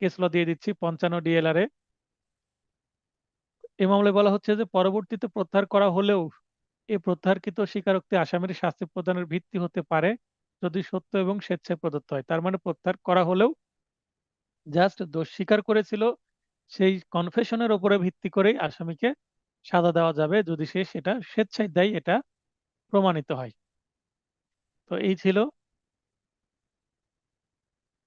কেস ল দিয়ে দিচ্ছি, 55 ডিএলআর এ। এই মামলায় বলা হচ্ছে যে পরবর্তীতে প্রত্যাহার করা হলেও এই প্রত্যাহারকৃত স্বীকারোক্তি আসামির শাস্তি প্রদানের ভিত্তি হতে পারে যদি সত্য এবং স্বেচ্ছায় প্রদত্ত হয়। তার মানে প্রত্যাহার করা হলেও জাস্ট দোষ স্বীকার করেছিল সেই কনফেশনের উপরে ভিত্তি করেই আসামিকে সাজা দেওয়া যাবে যদি সে সেটা স্বেচ্ছায় দেয়, এটা প্রমাণিত হয়। তো এই ছিল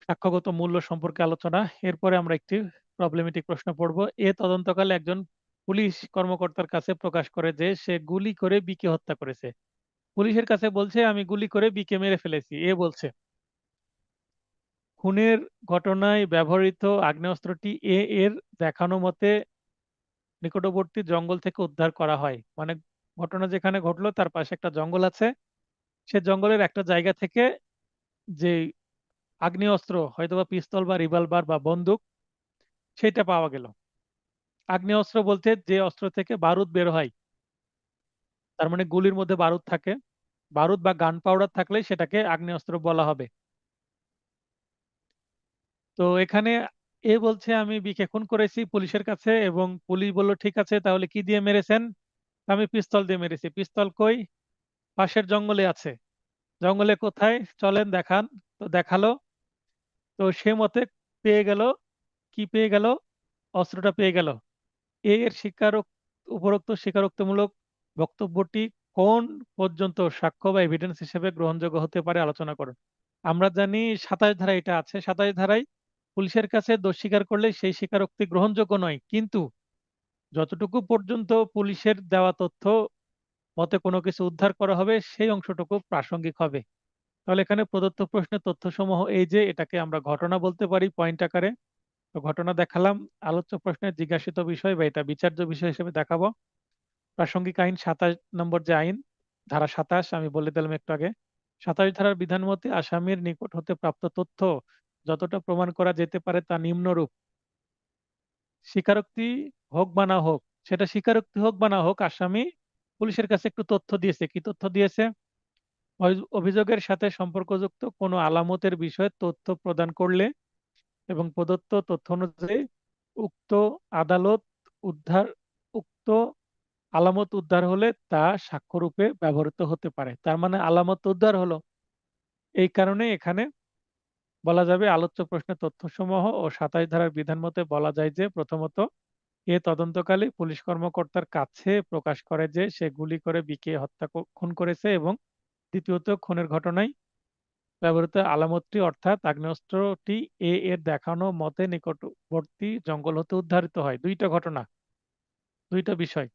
সাক্ষ্যগত মূল্য সম্পর্কে আলোচনা। এরপরে আমরা একটি প্রবলেমেটিক প্রশ্ন পড়ব। তদন্তকালে একজন পুলিশ কর্মকর্তার কাছে প্রকাশ করে যে সে গুলি করে বিকে হত্যা করেছে। পুলিশের কাছে বলছে আমি গুলি করে বিকে মেরে ফেলেছি। বলছে খুনের ঘটনায় ব্যবহৃত আগ্নেয়াস্ত্রটি এর দেখানো মতে নিকটবর্তী জঙ্গল থেকে উদ্ধার করা হয়। মানে ঘটনা যেখানে ঘটলো তার পাশে একটা জঙ্গল আছে, সে জঙ্গলের একটা জায়গা থেকে যে আগ্নেয়াস্ত্র হয়তোবা পিস্তল বা রিভলভার বা বন্দুক সেটা পাওয়া গেল। আগ্নেয়াস্ত্র বলতে যে অস্ত্র থেকে বারুদ বের হয়, তার মানে গুলির মধ্যে বারুদ থাকে। বারুদ বা গান পাউডার থাকলে সেটাকে আগ্নেয়াস্ত্র বলা হবে। তো এখানে বলছে আমি বিকে খুন করেছি পুলিশের কাছে, এবং পুলিশ বলল ঠিক আছে তাহলে কি দিয়ে মেরেছেন? আমি পিস্তল দিয়ে মেরেছি। পিস্তল কই? পাশের জঙ্গলে আছে। জঙ্গলে কোথায় চলেন দেখান। তো দেখালো। তো সে মতে পেয়ে গেল। কি পেয়ে গেল? অস্ত্রটা পেয়ে গেল। এর উপরোক্ত স্বীকারোক্তিমূলক বক্তব্যটি কোন পর্যন্ত সাক্ষ্য বা এভিডেন্স হিসেবে গ্রহণযোগ্য হতে পারে আলোচনা করুন। আমরা জানি 27 ধারায় এটা আছে। 27 ধারায় পুলিশের কাছে দোষ স্বীকার করলে সেই স্বীকারোক্তি গ্রহণযোগ্য নয়, কিন্তু যতটুকু পর্যন্ত পুলিশের দেওয়া তথ্য মতে কোনো কিছু উদ্ধার করা হবে সেই অংশটুকু প্রাসঙ্গিক হবে। তাহলে এখানে প্রদত্ত প্রশ্নের তথ্যসমূহ এই যে, এটাকে আমরা ঘটনা বলতে পারি পয়েন্ট আকারে। তো ঘটনা দেখালাম। আলোচ্য প্রশ্নের জিজ্ঞাসিত বিষয় বা এটা বিচার্য বিষয় হিসেবে দেখাবো। প্রাসঙ্গিক আইন 27 নম্বর যে আইন, ধারা 27 আমি বলে দিলাম একটু আগে। 27 ধারার বিধান মতে আসামির নিকট হতে প্রাপ্ত তথ্য যতটা প্রমাণ করা যেতে পারে তা নিম্নরূপ। স্বীকারোক্তি হোক বা না হোক, সেটা স্বীকারোক্তি হোক বা না হোক, আসামি পুলিশের কাছে একটু তথ্য দিয়েছে। কি তথ্য দিয়েছে? অভিযোগের সাথে সম্পর্কযুক্ত কোনো আলামতের বিষয়ে তথ্য প্রদান করলে এবং প্রদত্ত তথ্য অনুযায়ী উক্ত আদালত উদ্ধার উক্ত আলামত উদ্ধার হলে তা সাক্ষ্যরূপে ব্যবহৃত হতে পারে। তার মানে আলামত উদ্ধার হলো, এই কারণে এখানে বলা যাবে আলোচ্য প্রশ্নের তথ্যসমূহ ও 27 ধারার বিধান মতে বলা যায় যে প্রথমত তদন্তকালে পুলিশ কর্মকর্তার কাছে প্রকাশ করে যে সে গুলি করে বিকে খুন করেছে, এবং দ্বিতীয়ত খুনের ঘটনায় ব্যবহৃত আলামতটি অর্থাৎ আগ্নেয়াস্ত্রটি এর দেখানো মতে নিকটবর্তী জঙ্গল হতে উদ্ধারিত হয়। দুইটা ঘটনা, দুইটা বিষয়।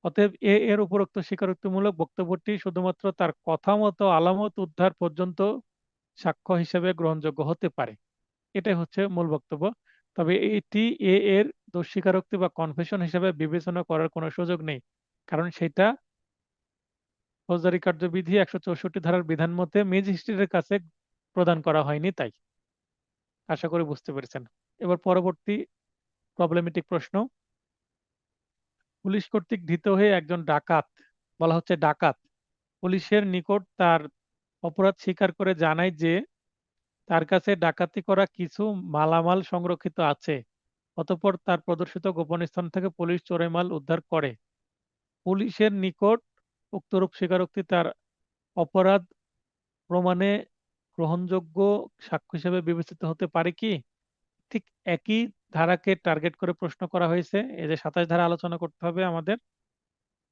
অতএব এর উপরোক্ত স্বীকারোক্তিমূলক বক্তব্যটি শুধুমাত্র তার কথা মতো আলামত উদ্ধার পর্যন্ত সাক্ষ্য হিসেবে গ্রহণযোগ্য হতে পারে। এটাই হচ্ছে মূল বক্তব্য। তবে এটি এর দোষ স্বীকারোক্তি বা কনফেশন হিসেবে বিবেচনা করার কোনো সুযোগ নেই, কারণ সেটা ফৌজদারি কার্যবিধি 164 ধারার বিধান মতে ম্যাজিস্ট্রেটের কাছে প্রদান করা হয়নি। তাই আশা করি বুঝতে পেরেছেন। এবার পরবর্তী প্রবলেমেটিক প্রশ্ন। পুলিশ কর্তৃক ধৃত হয়ে একজন ডাকাত, বলা হচ্ছে ডাকাত, পুলিশের নিকট তার অপরাধ স্বীকার করে জানায় যে তার কাছে ডাকাতি করা কিছু মালামাল সংরক্ষিত আছে। অতঃপর তার প্রদর্শিত গোপন স্থান থেকে পুলিশ চোরাই মাল উদ্ধার করে। পুলিশের নিকট উক্তরূপ স্বীকারোক্তি তার অপরাধ প্রমাণে গ্রহণযোগ্য সাক্ষ্য হিসেবে বিবেচিত হতে পারে কি? ঠিক একই ধারাকে টার্গেট করে প্রশ্ন করা হয়েছে। এই যে 27 ধারা আলোচনা করতে হবে আমাদের,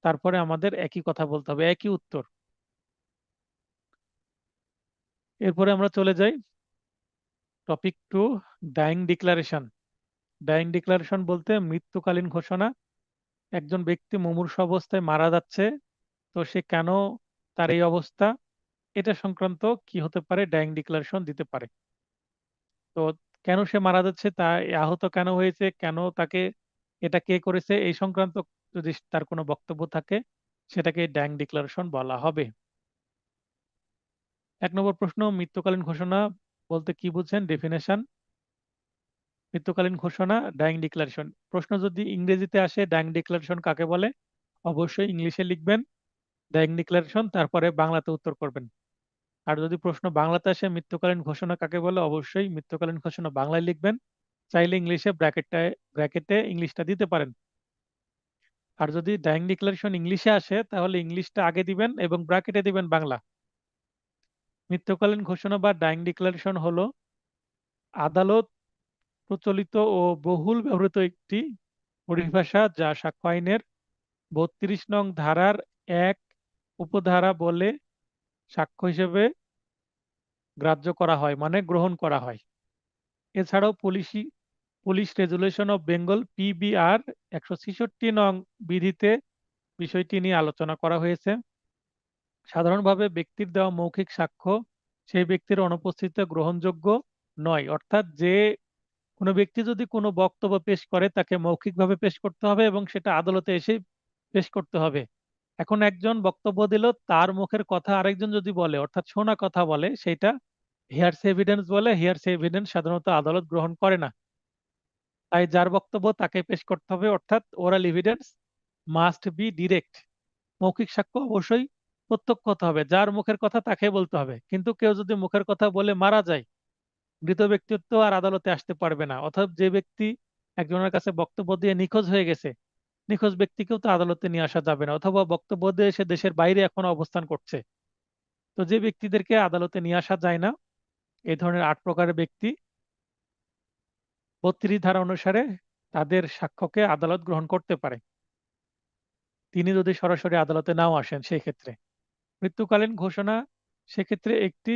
তারপরে আমাদের একই কথা বলতে হবে, একই উত্তর। এরপরে আমরা চলে যাই topic two, dying declaration. Dying declaration বলতে মৃত্যুকালীন ঘোষণা। একজন ব্যক্তি মুমূর্ষু অবস্থায় মারা যাচ্ছে, তো সে কেন তার এই অবস্থা, এটা সংক্রান্ত কি হতে পারে ডাইং ডিক্লারেশন দিতে পারে। তো কেন সে মারা যাচ্ছে, তা আহত কেন হয়েছে, কেন তাকে, এটা কে করেছে, এই সংক্রান্ত যদি তার কোনো বক্তব্য থাকে সেটাকে ডাইং ডিক্লারেশন বলা হবে। 1 নম্বর প্রশ্ন, মৃত্যুকালীন ঘোষণা বলতে কি বুঝছেন? ডেফিনেশন। মৃত্যুকালীন ঘোষণা, ডাইং ডিক্লারেশন। প্রশ্ন যদি ইংরেজিতে আসে ডাইং ডিক্লারেশন কাকে বলে, অবশ্যই ইংলিশে লিখবেন ডাইং ডিক্লারেশন, তারপরে বাংলাতে উত্তর করবেন। আর যদি প্রশ্ন বাংলাতে আসে মৃত্যুকালীন ঘোষণা কাকে বলে, অবশ্যই মৃত্যুকালীন ঘোষণা বাংলায় লিখবেন। চাইলে ইংলিশে ব্র্যাকেটে ইংলিশটা দিতে পারেন। আর যদি ডাইং ডিক্লারেশন ইংলিশে আসে তাহলে ইংলিশটা আগে দিবেন এবং ব্র্যাকেটে দিবেন বাংলা। মৃত্যুকালীন ঘোষণা বা ডাইং ডিক্লারেশন হলো আদালত প্রচলিত ও বহুল ব্যবহৃত একটি পরিভাষা যা সাক্ষ্য আইনের ৩২ নং ধারার ১ উপধারা বলে সাক্ষ্য হিসেবে গ্রাহ্য করা হয়, মানে গ্রহণ করা হয়। এছাড়াও police resolution of Bengal PBR ১৬৬ নং বিধিতে বিষয়টি নিয়ে আলোচনা করা হয়েছে। সাধারণভাবে ব্যক্তির দেওয়া মৌখিক সাক্ষ্য সেই ব্যক্তির অনুপস্থিতিতে গ্রহণযোগ্য নয়, অর্থাৎ যে কোনো ব্যক্তি যদি কোনো বক্তব্য পেশ করে তাকে মৌখিকভাবে পেশ করতে হবে এবং সেটা আদালতে এসে পেশ করতে হবে। এখন একজন বক্তব্য দিল, তার মুখের কথা আরেকজন যদি বলে, অর্থাৎ শোনা কথা বলে, সেটা হিয়ারসে এভিডেন্স বলে। হিয়ারসে এভিডেন্স সাধারণত আদালত গ্রহণ করে না। তাই যার বক্তব্য তাকে পেশ করতে হবে, অর্থাৎ oral evidence must be direct. মৌখিক সাক্ষ্য অবশ্যই প্রত্যক্ষ হতে হবে, যার মুখের কথা তাকে বলতে হবে। কিন্তু কেউ যদি মুখের কথা বলে মারা যায়, মৃত ব্যক্তির তো আর আদালতে আসতে পারবে না। অথবা যে ব্যক্তি একজনের কাছে বক্তব্য দিয়ে নিখোঁজ হয়ে গেছে, নিখোঁজ ব্যক্তিকেও তো আদালতে নিয়ে আসা যাবে না। অথবা বক্তব্য দিয়ে সে দেশের বাইরে এখনো অবস্থান করছে, তো যে ব্যক্তিদেরকে আদালতে নিয়ে আসা যায় না, এই ধরনের ৮ প্রকারের ব্যক্তি ৩২ ধারা অনুসারে তাদের সাক্ষ্যকে আদালত গ্রহণ করতে পারে, তিনি যদি সরাসরি আদালতে নাও আসেন। সেই ক্ষেত্রে মৃত্যুকালীন ঘোষণা সেক্ষেত্রে একটি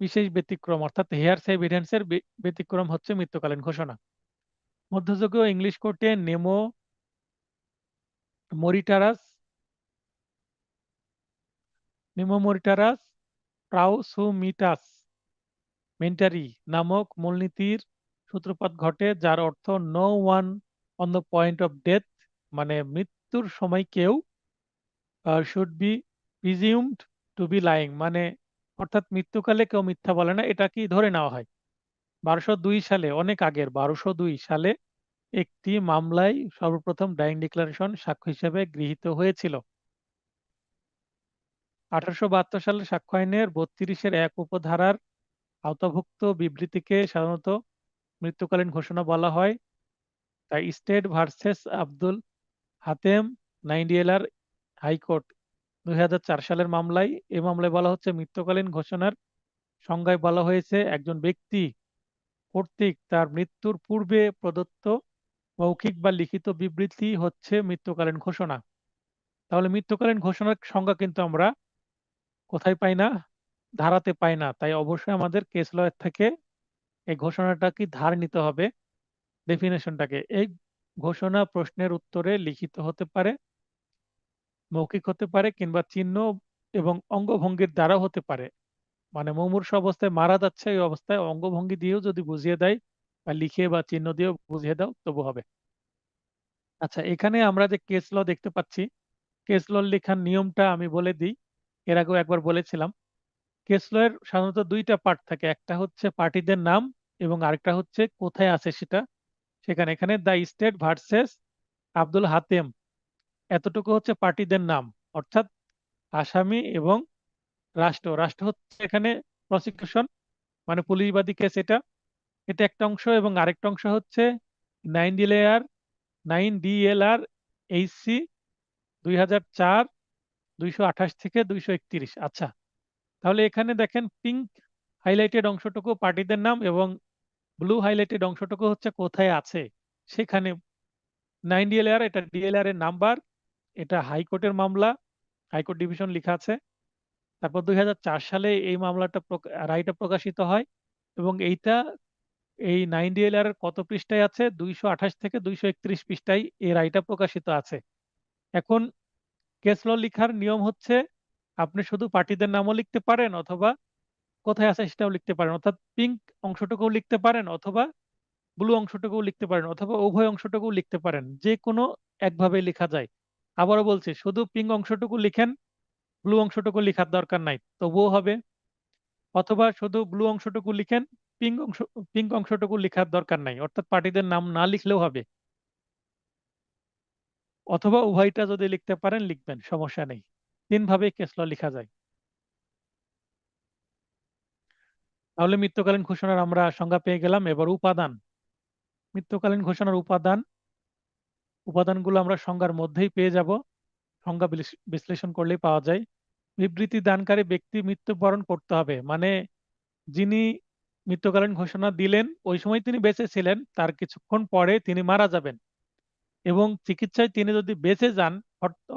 বিশেষ ব্যতিক্রম, অর্থাৎ হেয়ারস এভিডেন্সের ব্যতিক্রম হচ্ছে মৃত্যুকালীন ঘোষণা। মধ্যযুগীয় ইংলিশ কোর্টে নেমো মরিটারাস নেমোমরিটারাস প্রাউসুমিটাস মেন্টারি নামক মূলনীতির সূত্রপাত ঘটে, যার অর্থ no one on the point of death, মানে মৃত্যুর সময় কেউ should be presumed to be lying, মানে অর্থাৎ মৃত্যুকালে কেউ মিথ্যা বলে না, এটা কি ধরে নেওয়া হয়। ১২০২ সালে, অনেক আগের ১২০২ সালে একটি মামলায় সর্বপ্রথম ডাইং ডিক্লারেশন সাক্ষ্য হিসেবে গৃহীত হয়েছিল। ১৮৭২ সালে সাক্ষ্য আইনের ৩২-এর ১ উপধারার আওতাভুক্ত বিবৃতিকে সাধারণত মৃত্যুকালীন ঘোষণা বলা হয়। তাই state versus Abdul Hatem 9 DLR high court ২০০৪ সালের মামলায়, এই মামলায় বলা হচ্ছে মৃত্যুকালীন ঘোষণার সংজ্ঞায় বলা হয়েছে একজন ব্যক্তি কর্তৃক তার মৃত্যুর পূর্বে প্রদত্ত মৌখিক বা লিখিত বিবৃতি হচ্ছে মৃত্যুকালীন ঘোষণা। তাহলে মৃত্যুকালীন ঘোষণার সংজ্ঞা কিন্তু আমরা কোথায় পাই না? ধারাতে পাই না। তাই অবশ্যই আমাদের কেস লয়ের থেকে এই ঘোষণাটা কি ধার নিতে হবে, ডেফিনেশনটাকে। এই ঘোষণা প্রশ্নের উত্তরে লিখিত হতে পারে, মৌখিক হতে পারে, কিংবা চিহ্ন এবং অঙ্গভঙ্গির দ্বারাও হতে পারে। মানে মুমূর্ষু অবস্থায় মারা যাচ্ছে, এই অবস্থায় অঙ্গভঙ্গি দিয়েও যদি বুঝিয়ে দেয় বা লিখে বা চিহ্ন দিয়েও বুঝিয়ে দাও তবু হবে। আচ্ছা, এখানে আমরা যে কেস ল দেখতে পাচ্ছি, কেস ল লেখার নিয়মটা আমি বলে দিই। এর আগেও একবার বলেছিলাম। কেস ল এর সাধারণত 2টা পার্ট থাকে, একটা হচ্ছে পার্টিদের নাম এবং আরেকটা হচ্ছে কোথায় আছে সেটা। সেখানে এখানে the state versus Abdul Hatem, এতটুকু হচ্ছে পার্টিদের নাম, অর্থাৎ আসামি এবং রাষ্ট্র। রাষ্ট্র হচ্ছে এখানে প্রসিকিউশন, মানে পুলিশবাদী কেস এটা, এটা একটা অংশ। এবং আরেকটা অংশ হচ্ছে 9 DLR HC 2004 228 থেকে 231। আচ্ছা, তাহলে এখানে দেখেন পিঙ্ক হাইলাইটেড অংশটুকু পার্টিদের নাম এবং ব্লু হাইলাইটেড অংশটুকু হচ্ছে কোথায় আছে সেখানে। 9 DLR, এটা ডিএলআর এর নাম্বার, এটা হাইকোর্টের মামলা, হাইকোর্ট ডিভিশন লেখা আছে। তারপর ২০০৪ সালে এই মামলাটা রায়টা প্রকাশিত হয় এবং এইটা এই 9 DLR এর কত পৃষ্ঠায় আছে? 228 থেকে 231 পৃষ্ঠায় এই রায়টা প্রকাশিত আছে। এখন কেস ল লেখার নিয়ম হচ্ছে আপনি শুধু পার্টিদের নামও লিখতে পারেন, অথবা কোথায় আছে সেটাও লিখতে পারেন, অর্থাৎ পিঙ্ক অংশটুকুও লিখতে পারেন, অথবা ব্লু অংশটুকুও লিখতে পারেন, অথবা উভয় অংশটুকুও লিখতে পারেন। যে কোনো একভাবে লেখা যায়। আবারও বলছি, শুধু পিঙ্ক অংশটুকু লিখেন, ব্লু অংশটুকু লেখার দরকার নাই, তবুও হবে। অথবা শুধু ব্লু অংশটুকু লিখেন, পিঙ্ক অংশটুকু লেখার দরকার নাই, অর্থাৎ পার্টিদের নাম না লিখলেও হবে। অথবা উভয়টা যদি লিখতে পারেন লিখবেন, সমস্যা নেই। 3 ভাবে কেস ল লেখা যায়। তাহলে মৃত্যুকালীন ঘোষণার আমরা সংজ্ঞা পেয়ে গেলাম। এবার উপাদান। মৃত্যুকালীন ঘোষণার উপাদান উপাদানগুলো আমরা সংজ্ঞার মধ্যেই পেয়ে যাব, সংজ্ঞা বিশ্লেষণ করলেই পাওয়া যায়। বিবৃতি দানকারী ব্যক্তি মৃত্যুবরণ করতে হবে, মানে যিনি মৃত্যুকালীন ঘোষণা দিলেন ওই সময় তিনি বেঁচে ছিলেন, তার কিছুক্ষণ পরে তিনি মারা যাবেন। এবং চিকিৎসায় তিনি যদি বেঁচে যান,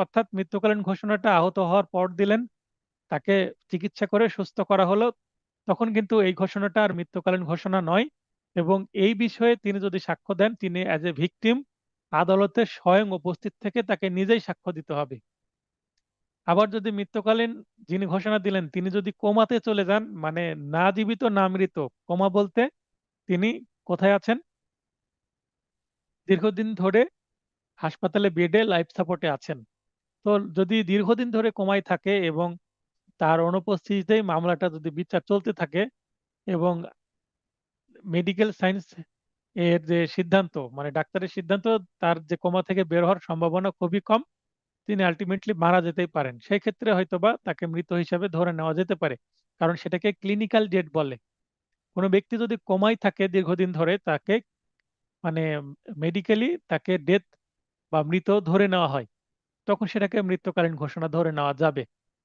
অর্থাৎ মৃত্যুকালীন ঘোষণাটা আহত হওয়ার পর দিলেন, তাকে চিকিৎসা করে সুস্থ করা হলো, তখন কিন্তু এই ঘোষণাটা আর মৃত্যুকালীন ঘোষণা নয়। এবং এই বিষয়ে তিনি যদি সাক্ষ্য দেন, তিনি অ্যাজ এ ভিকটিম আদালতে স্বয়ং উপস্থিত থেকে তাকে নিজেই সাক্ষ্য দিতে হবে। আবার যদি মৃত্যুকালীন যিনি ঘোষণা দিলেন তিনি যদি কোমাতে চলে যান, মানে না জীবিত না মৃত, কোমা বলতে তিনি কোথায় আছেন, দীর্ঘদিন ধরে হাসপাতালে বেডে লাইফ সাপোর্টে আছেন। তো যদি দীর্ঘদিন ধরে কোমায় থাকে এবং তার অনুপস্থিতিতেই মামলাটা যদি বিচার চলতে থাকে এবং মেডিকেল সায়েন্স এর যে সিদ্ধান্ত, মানে ডাক্তারের সিদ্ধান্ত, তার যে কোমা থেকে বের হওয়ার সম্ভাবনা খুবই কম, তিনি আলটিমেটলি মারা যেতেই পারেন, সেই ক্ষেত্রে হয়তোবা তাকে মৃত হিসাবে ধরে নেওয়া যেতে পারে, কারণ সেটাকে ক্লিনিক্যাল ডেথ বলে। কোনো ব্যক্তি যদি কোমায় থাকে দীর্ঘদিন ধরে, তাকে মানে মেডিকেলি তাকে ডেথ বা মৃত ধরে নেওয়া হয়, তখন সেটাকে মৃত্যুকালীন ঘোষণা ধরে নেওয়া যাবে।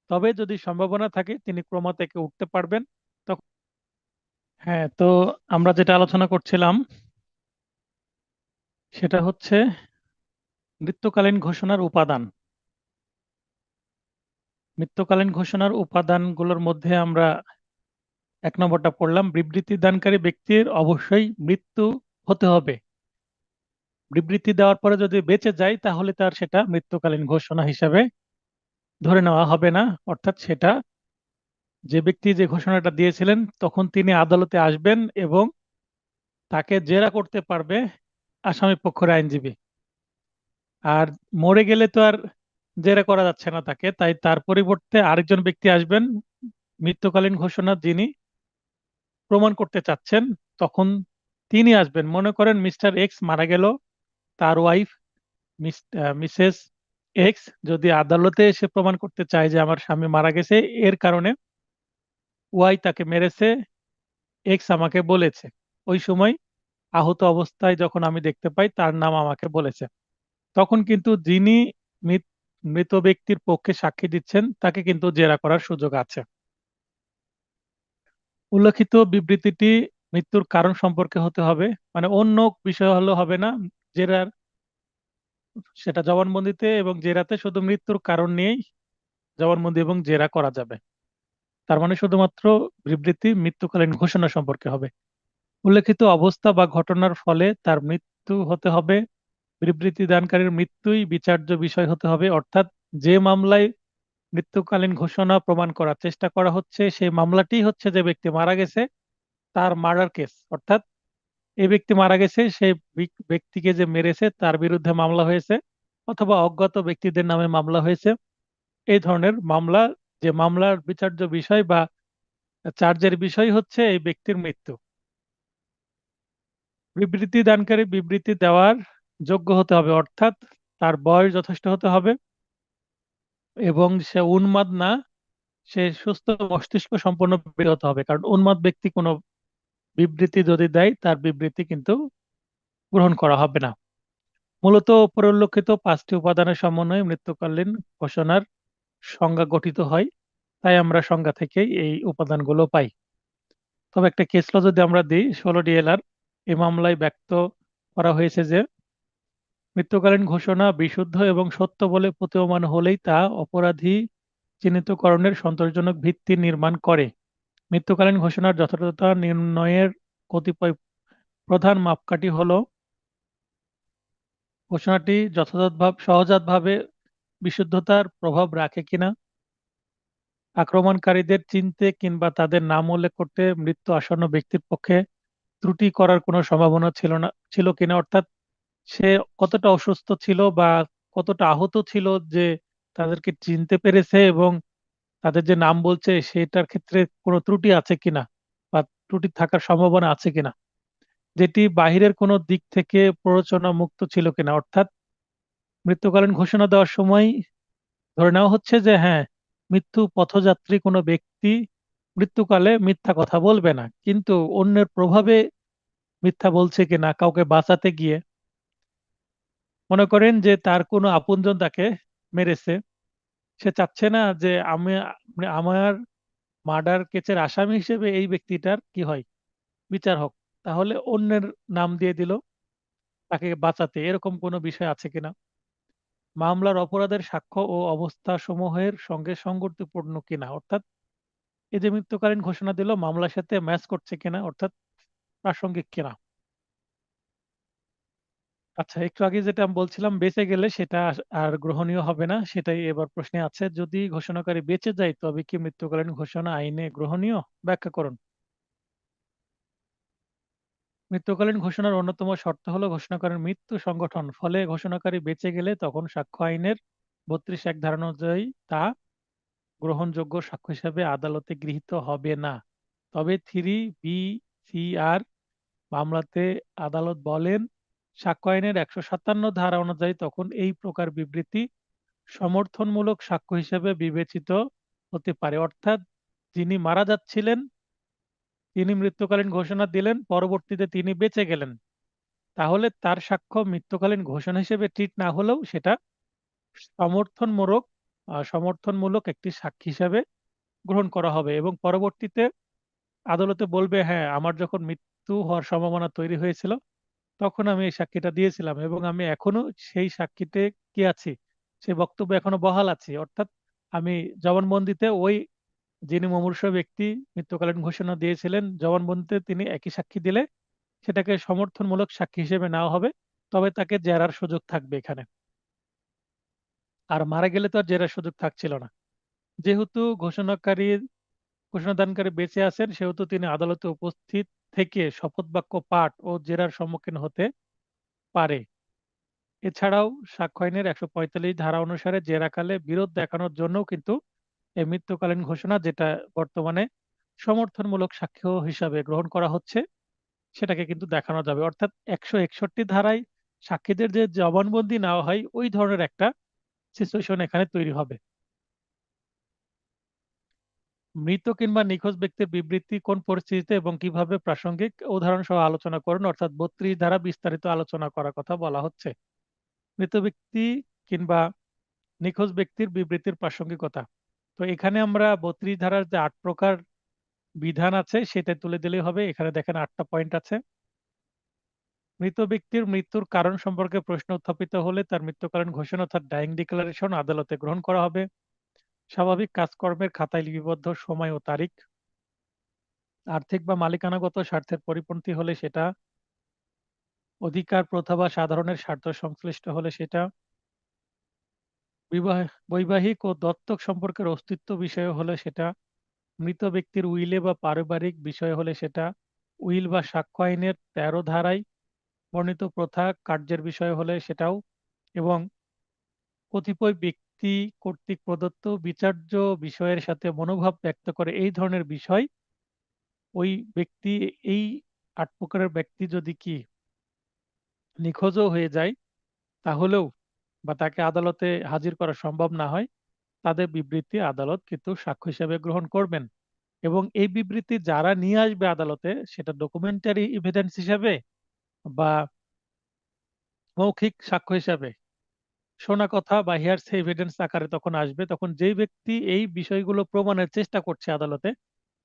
তবে যদি সম্ভাবনা থাকে তিনি কোমা থেকে উঠতে পারবেন তখন। হ্যাঁ, তো আমরা যেটা আলোচনা করছিলাম সেটা হচ্ছে মৃত্যুকালীন ঘোষণার উপাদান। মৃত্যুকালীন ঘোষণার উপাদানগুলোর মধ্যে আমরা 1 নম্বরটা পড়লাম, বিবৃতি দানকারী ব্যক্তির অবশ্যই মৃত্যু হতে হবে। বিবৃতি দেওয়ার পরে যদি বেঁচে যায় তাহলে তার সেটা মৃত্যুকালীন ঘোষণা হিসাবে ধরে নেওয়া হবে না। অর্থাৎ সেটা যে ব্যক্তি যে ঘোষণাটা দিয়েছিলেন তখন তিনি আদালতে আসবেন এবং তাকে জেরা করতে পারবে আসামি পক্ষের আইনজীবী। আর মরে গেলে তো আর জেরা করা যাচ্ছে না তাকে, তাই তার পরিবর্তে আরেকজন ব্যক্তি আসবেন মৃত্যুকালীন ঘোষণা যিনি প্রমাণ করতে চাচ্ছেন, তখন তিনি আসবেন। মনে করেন মিস্টার এক্স মারা গেল, তার ওয়াইফ মিসেস এক্স যদি আদালতে এসে প্রমাণ করতে চায় যে আমার স্বামী মারা গেছে, এর কারণে ওয়াই তাকে মেরেছে, এক্স আমাকে বলেছে, ওই সময় আহত অবস্থায় যখন আমি দেখতে পাই তার নাম আমাকে বলেছে, তখন কিন্তু যিনি মৃত মৃত ব্যক্তির পক্ষে সাক্ষী দিচ্ছেন তাকে কিন্তু জেরা করার সুযোগ আছে। উল্লেখিত বিবৃতিটি মৃত্যুর কারণ সম্পর্কে হতে হবে, মানে অন্য বিষয় হলো হবে না। জেরার সেটা জবানবন্দিতে এবং জেরাতে শুধু মৃত্যুর কারণ নিয়েই জবানবন্দি এবং জেরা করা যাবে। তার মানে শুধুমাত্র বিবৃতি মৃত্যুকালীন ঘোষণা সম্পর্কে হবে। উল্লেখিত অবস্থা বা ঘটনার ফলে তার মৃত্যু হতে হবে। বিবৃতি দানকারীর মৃত্যুই বিচার্য বিষয় হতে হবে, অর্থাৎ যে মামলায় মৃত্যুকালীন ঘোষণা প্রমাণ করার চেষ্টা করা হচ্ছে সেই মামলাটি হচ্ছে যে ব্যক্তি মারা গেছে তার মার্ডার কেস, অর্থাৎ এই ব্যক্তি মারা গেছে সেই ব্যক্তিকে যে মেরেছে তার বিরুদ্ধে মামলা হয়েছে, অথবা অজ্ঞাত ব্যক্তিদের নামে মামলা হয়েছে। এই ধরনের মামলা, যে মামলার বিচার্য বিষয় বা চার্জের বিষয় হচ্ছে এই ব্যক্তির মৃত্যু। বিবৃতি দানকারী বিবৃতি দেওয়ার যোগ্য হতে হবে, অর্থাৎ তার বয়স যথেষ্ট হতে হবে এবং সে উন্মাদ না, সে সুস্থ মস্তিষ্ক সম্পন্ন ব্যক্তি হতে হবে, কারণ উন্মাদ ব্যক্তি কোনো বিবৃতি যদি দেয় তার বিবৃতি কিন্তু গ্রহণ করা হবে না। মূলত উপরে উল্লেখিত 5টি উপাদানের সমন্বয়ে মৃত্যুকালীন ঘোষণার সংজ্ঞা গঠিত হয়, তাই আমরা সংজ্ঞা থেকেই এই উপাদানগুলো পাই। তবে একটা কেস ল যদি আমরা দিই, 16 DLR এই মামলায় ব্যক্ত করা হয়েছে যে মৃত্যুকালীন ঘোষণা বিশুদ্ধ এবং সত্য বলে প্রতীয়মান হলেই তা অপরাধী চিহ্নিতকরণের সন্তোষজনক ভিত্তি নির্মাণ করে। মৃত্যুকালীন ঘোষণার যথাযথতা নির্ণয়ের কতিপয় প্রধান মাপকাঠি হলো ঘোষণাটি সহজাতভাবে বিশুদ্ধতার প্রভাব রাখে কিনা, আক্রমণকারীদের চিনতে কিংবা তাদের নাম উল্লেখ করতে মৃত্যু আসন্ন ব্যক্তির পক্ষে ত্রুটি করার কোনো সম্ভাবনা ছিল কিনা, অর্থাৎ সে কতটা অসুস্থ ছিল বা কতটা আহত ছিল যে তাদেরকে চিনতে পেরেছে এবং তাদের যে নাম বলছে সেটার ক্ষেত্রে কোনো ত্রুটি আছে কিনা বা ত্রুটি থাকার সম্ভাবনা আছে কিনা, যেটি বাহিরের কোনো দিক থেকে প্ররোচনা মুক্ত ছিল কিনা। অর্থাৎ মৃত্যুকালীন ঘোষণা দেওয়ার সময় ধরে নেওয়া হচ্ছে যে হ্যাঁ, মৃত্যু পথযাত্রী কোনো ব্যক্তি মৃত্যুকালে মিথ্যা কথা বলবে না, কিন্তু অন্যের প্রভাবে মিথ্যা বলছে কিনা কাউকে বাঁচাতে গিয়ে, মনে করেন যে তার কোনো আপনজন তাকে মেরেছে, সে চাচ্ছে না যে আমি মানে আমার মার্ডার কেসের আসামি হিসেবে এই ব্যক্তিটার কি হয়, বিচার হোক। তাহলে অন্যের নাম দিয়ে দিল তাকে বাঁচাতে, এরকম কোনো বিষয় আছে কিনা? মামলার অপরাধের সাক্ষ্য ও অবস্থা সমূহের সঙ্গে সঙ্গতিপূর্ণ কিনা, অর্থাৎ এই যে মৃত্যুকালীন ঘোষণা দিল মামলার সাথে ম্যাচ করছে কিনা, অর্থাৎ প্রাসঙ্গিক কিনা। আচ্ছা, একটু আগে যেটা আমি বলছিলাম বেঁচে গেলে সেটা আর গ্রহণীয় হবে না, সেটাই এবার প্রশ্নে আছে। যদি ঘোষণাকারী বেঁচে যায় তবে কি মৃত্যুকালীন ঘোষণা আইনে গ্রহণীয়? ব্যাখ্যা করুন। মৃত্যুকালীন ঘোষণার অন্যতম শর্ত হলো ঘোষণাকারীর মৃত্যু সংগঠন। ফলে ঘোষণাকারী বেঁচে গেলে তখন সাক্ষ্য আইনের ৩২(১) ধারা অনুযায়ী তা গ্রহণযোগ্য সাক্ষ্য হিসাবে আদালতে গৃহীত হবে না। তবে 3(b)(c)(r) মামলাতে আদালত বলেন, সাক্ষ্য আইনের ১৫৭ ধারা অনুযায়ী তখন এই প্রকার বিবৃতি সমর্থনমূলক সাক্ষ্য হিসেবে বিবেচিত হতে পারে। অর্থাৎ যিনি মারা যাচ্ছিলেন তিনি মৃত্যুকালীন ঘোষণা দিলেন, পরবর্তীতে তিনি বেঁচে গেলেন। তাহলে তার সাক্ষ্য মৃত্যুকালীন ঘোষণা হিসেবে ট্রিট না হলেও সেটা সমর্থনমূলক সমর্থনমূলক একটি সাক্ষী হিসাবে গ্রহণ করা হবে এবং পরবর্তীতে আদালতে বলবে, হ্যাঁ, আমার যখন মৃত্যু হওয়ার সম্ভাবনা তৈরি হয়েছিল তখন আমি এই সাক্ষীটা দিয়েছিলাম এবং আমি এখনো সেই সাক্ষীতে কি আছি, সেই বক্তব্য এখনো বহাল আছি। অর্থাৎ আমি জবানবন্দিতে ওই যিনি মুমূর্ষু ব্যক্তি মৃত্যুকালীন ঘোষণা দিয়েছিলেন জবানবন্দিতে তিনি একই সাক্ষী দিলে সেটাকে সমর্থনমূলক সাক্ষী হিসেবে নেওয়া হবে। তবে তাকে জেরার সুযোগ থাকবে এখানে। আর মারা গেলে তো আর জেরার সুযোগ থাকছিল না। যেহেতু ঘোষণাদানকারী বেঁচে আছেন সেহেতু তিনি আদালতে উপস্থিত থেকে শপথ বাক্য পাঠ ও জেরার সম্মুখীন হতে পারে। এছাড়াও সাক্ষ্য আইনের ১৪৫ ধারা অনুসারে জেরাকালে বিরোধ দেখানোর জন্যও কিন্তু এই মৃত্যুকালীন ঘোষণা, যেটা বর্তমানে সমর্থনমূলক সাক্ষ্য হিসাবে গ্রহণ করা হচ্ছে, সেটাকে কিন্তু দেখানো যাবে। অর্থাৎ ১৬১ ধারায় সাক্ষীদের যে জবানবন্দি নেওয়া হয় ওই ধরনের একটা সিচুয়েশন এখানে তৈরি হবে। মৃত কিংবা নিখোঁজ ব্যক্তির বিবৃতি কোন পরিস্থিতিতে এবং কিভাবে প্রাসঙ্গিক উদাহরণ সহ আলোচনা করুন। অর্থাৎ ৩২ ধারা বিস্তারিত আলোচনা করার কথা বলা হচ্ছে। মৃত ব্যক্তি কিংবা নিখোঁজ ব্যক্তির বিবৃতির প্রাসঙ্গিকতা। তো এখানে আমরা ৩২ ধারার যে ৮ প্রকার বিধান আছে সেটা তুলে দিলেই হবে। এখানে দেখেন ৮টা পয়েন্ট আছে। মৃত ব্যক্তির মৃত্যুর কারণ সম্পর্কে প্রশ্ন উত্থাপিত হলে তার মৃত্যুকালীন ঘোষণা অর্থাৎ ডাইং ডিক্লারেশন আদালতে গ্রহণ করা হবে। স্বাভাবিক কাজকর্মের খাতায় লিপিবদ্ধ সময় ও তারিখ। আর্থিক বা মালিকানাগত স্বার্থের পরিপন্থী হলে সেটা, অধিকার প্রথা বা সাধারণের স্বার্থ সংশ্লিষ্ট হলে সেটা, বিবাহ বৈবাহিক ও দত্তক সম্পর্কের অস্তিত্ব বিষয় হলে সেটা, মৃত ব্যক্তির উইলে বা পারিবারিক বিষয় হলে সেটা, উইল বা সাক্ষ্য আইনের ১৩ ধারায় বর্ণিত প্রথা কার্যের বিষয় হলে সেটাও, এবং কতিপয় ব্যক্তি কর্তৃক প্রদত্ত বিচার্য বিষয়ের সাথে মনোভাব ব্যক্ত করে এই ধরনের বিষয়, ওই ব্যক্তি, এই ৮ প্রকারের ব্যক্তি যদি কি নিখোঁজও হয়ে যায় তাহলেও বা তাকে আদালতে হাজির করা সম্ভব না হয়, তাদের বিবৃতি আদালত কিন্তু সাক্ষ্য হিসেবে গ্রহণ করবেন। এবং এই বিবৃতি যারা নিয়ে আসবে আদালতে সেটা ডকুমেন্টারি এভিডেন্স হিসাবে বা মৌখিক সাক্ষ্য হিসাবে, শোনা কথা বা হিয়ারসে এভিডেন্স আকারে তখন আসবে, তখন যেই ব্যক্তি এই বিষয়গুলো প্রমাণের চেষ্টা করছে আদালতে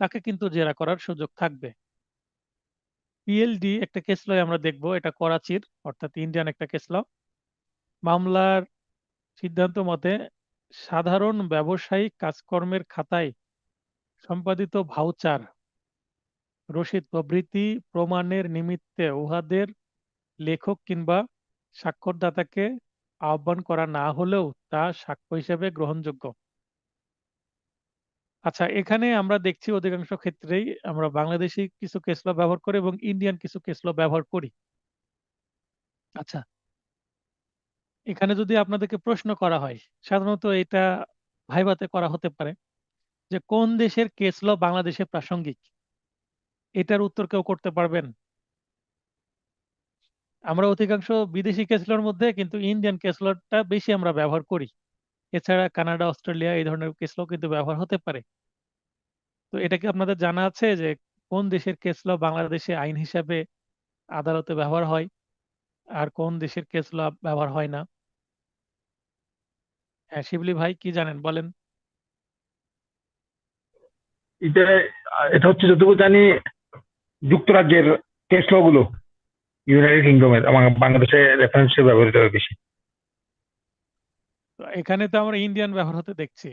তাকে কিন্তু জেরা করার সুযোগ থাকবে। পিএলডি একটা কেস লয় আমরা দেখব, এটা করাচির অর্থাৎ ইন্ডিয়ান একটা কেস ল। মামলার সিদ্ধান্ত মতে সাধারণ ব্যবসায়িক কাজকর্মের খাতায় সম্পাদিত ভাউচার, রসিদ প্রভৃতি প্রমাণের নিমিত্তে উহাদের লেখক কিংবা স্বাক্ষরদাতাকে আহ্বান করা না হলেও তা সাক্ষ্য হিসেবে গ্রহণযোগ্য। আচ্ছা, এখানে আমরা দেখছি অধিকাংশ ক্ষেত্রেই আমরা বাংলাদেশি কিছু কেস ল ব্যবহার করি এবং ইন্ডিয়ান কিছু কেস ল ব্যবহার করি। আচ্ছা, এখানে যদি আপনাদেরকে প্রশ্ন করা হয়, সাধারণত এটা ভাইভাতে করা হতে পারে যে কোন দেশের কেস ল বাংলাদেশে প্রাসঙ্গিক, এটার উত্তর কেউ করতে পারবেন? আমরা অধিকাংশ বিদেশি কেস লর মধ্যে কিন্তু ইন্ডিয়ান কেস লটা বেশি আমরা ব্যবহার করি। এছাড়া কানাডা, অস্ট্রেলিয়া এই ধরনের কেস ল কিন্তু ব্যবহার হতে পারে। তো এটা কি আপনাদের জানা আছে যে কোন দেশের কেস ল বাংলাদেশে আইন হিসাবে আদালতে ব্যবহার হয়? আর কোন দেশের কেস ল ব্যবহার হয় না? হ্যাঁ, শিবলি ভাই কি জানেন বলেন। এটা এটা হচ্ছে যতটুকু জানি যুক্তরাজ্যের কেস ল গুলো, ইউনাইটেড কিংডমের, আমার বাংলাদেশে রেফারেন্স ব্যবহৃত হয় বেশি। তো এখানে তো আমরা ইন্ডিয়ান ব্যবহার হতে দেখছি।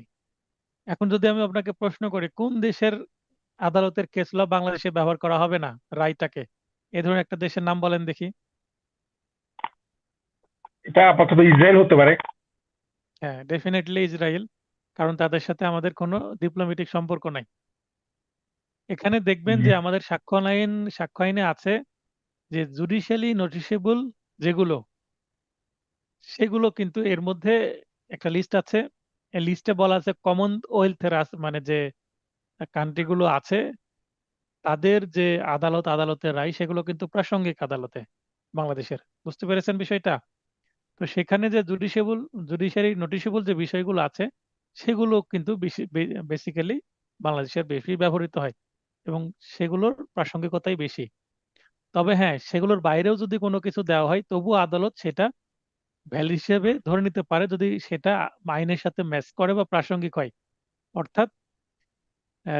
এখন যদি আমি আপনাকে প্রশ্ন করি কোন দেশের আদালতের কেস ল বাংলাদেশে ব্যবহার করা হবে না, রায়টাকে, এ ধরনের একটা দেশের নাম বলেন দেখি। এটা আপাতত ইসরায়েল হতে পারে। হ্যাঁ, ডেফিনেটলি ইসরায়েল। কারণ তাদের সাথে আমাদের কোনো ডিপ্লোম্যাটিক সম্পর্ক নাই। এখানে দেখবেন যে আমাদের সাক্ষ্য আইনে আছে যে জুডিশিয়ালি নোটিশেবল যেগুলো, সেগুলো কিন্তু এর মধ্যে একটা লিস্ট আছে। এই লিস্টে বলা আছে কমনওয়েলথের মানে যে কান্ট্রিগুলো আছে, তাদের যে আদালতের রায় সেগুলো কিন্তু প্রাসঙ্গিক আদালতে বাংলাদেশের। বুঝতে পেরেছেন বিষয়টা? তো সেখানে যে জুডিশিয়ারি নোটিশেবল যে বিষয়গুলো আছে, সেগুলো কিন্তু বেসিক্যালি বাংলাদেশের বেশি ব্যবহৃত হয় এবং সেগুলোর প্রাসঙ্গিকতাই বেশি। তবে হ্যাঁ, সেগুলোর বাইরেও যদি কোনো কিছু দেওয়া হয় তবু আদালত সেটা ভ্যালিড হিসেবে ধরে নিতে পারে যদি সেটা আইনের সাথে ম্যাচ করে বা প্রাসঙ্গিক হয়। অর্থাৎ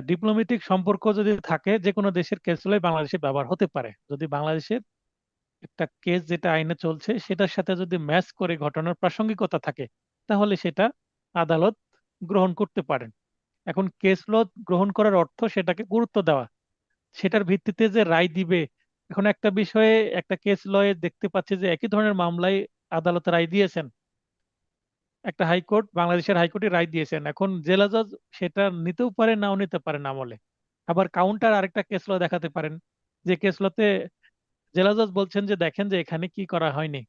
ডিপ্লোম্যাটিক সম্পর্ক যদি থাকে যে কোনো দেশের কেস লয় বাংলাদেশে ব্যবহার হতে পারে যদি বাংলাদেশের একটা কেস যেটা আইনে চলছে সেটার সাথে যদি ম্যাচ করে ঘটনার প্রাসঙ্গিকতা থাকে, তাহলে সেটা আদালত গ্রহণ করতে পারেন। এখন কেস ল গ্রহণ করার অর্থ সেটাকে গুরুত্ব দেওয়া, সেটার ভিত্তিতে যে রায় দিবে। এখন একটা বিষয়ে একটা কেস লয়ে দেখতে পাচ্ছি যে একই ধরনের মামলায় আদালত রায় দিয়েছেন, একটা হাইকোর্ট, বাংলাদেশের হাইকোর্টে রায় দিয়েছেন, এখন জেলা জজ সেটা নিতেও পারে নাও নিতে পারেন আমলে। আবার কাউন্টার আরেকটা কেস ল দেখাতে পারেন, যে কেস লতে জেলা জজ বলছেন যে দেখেন যে এখানে কি করা হয়নি,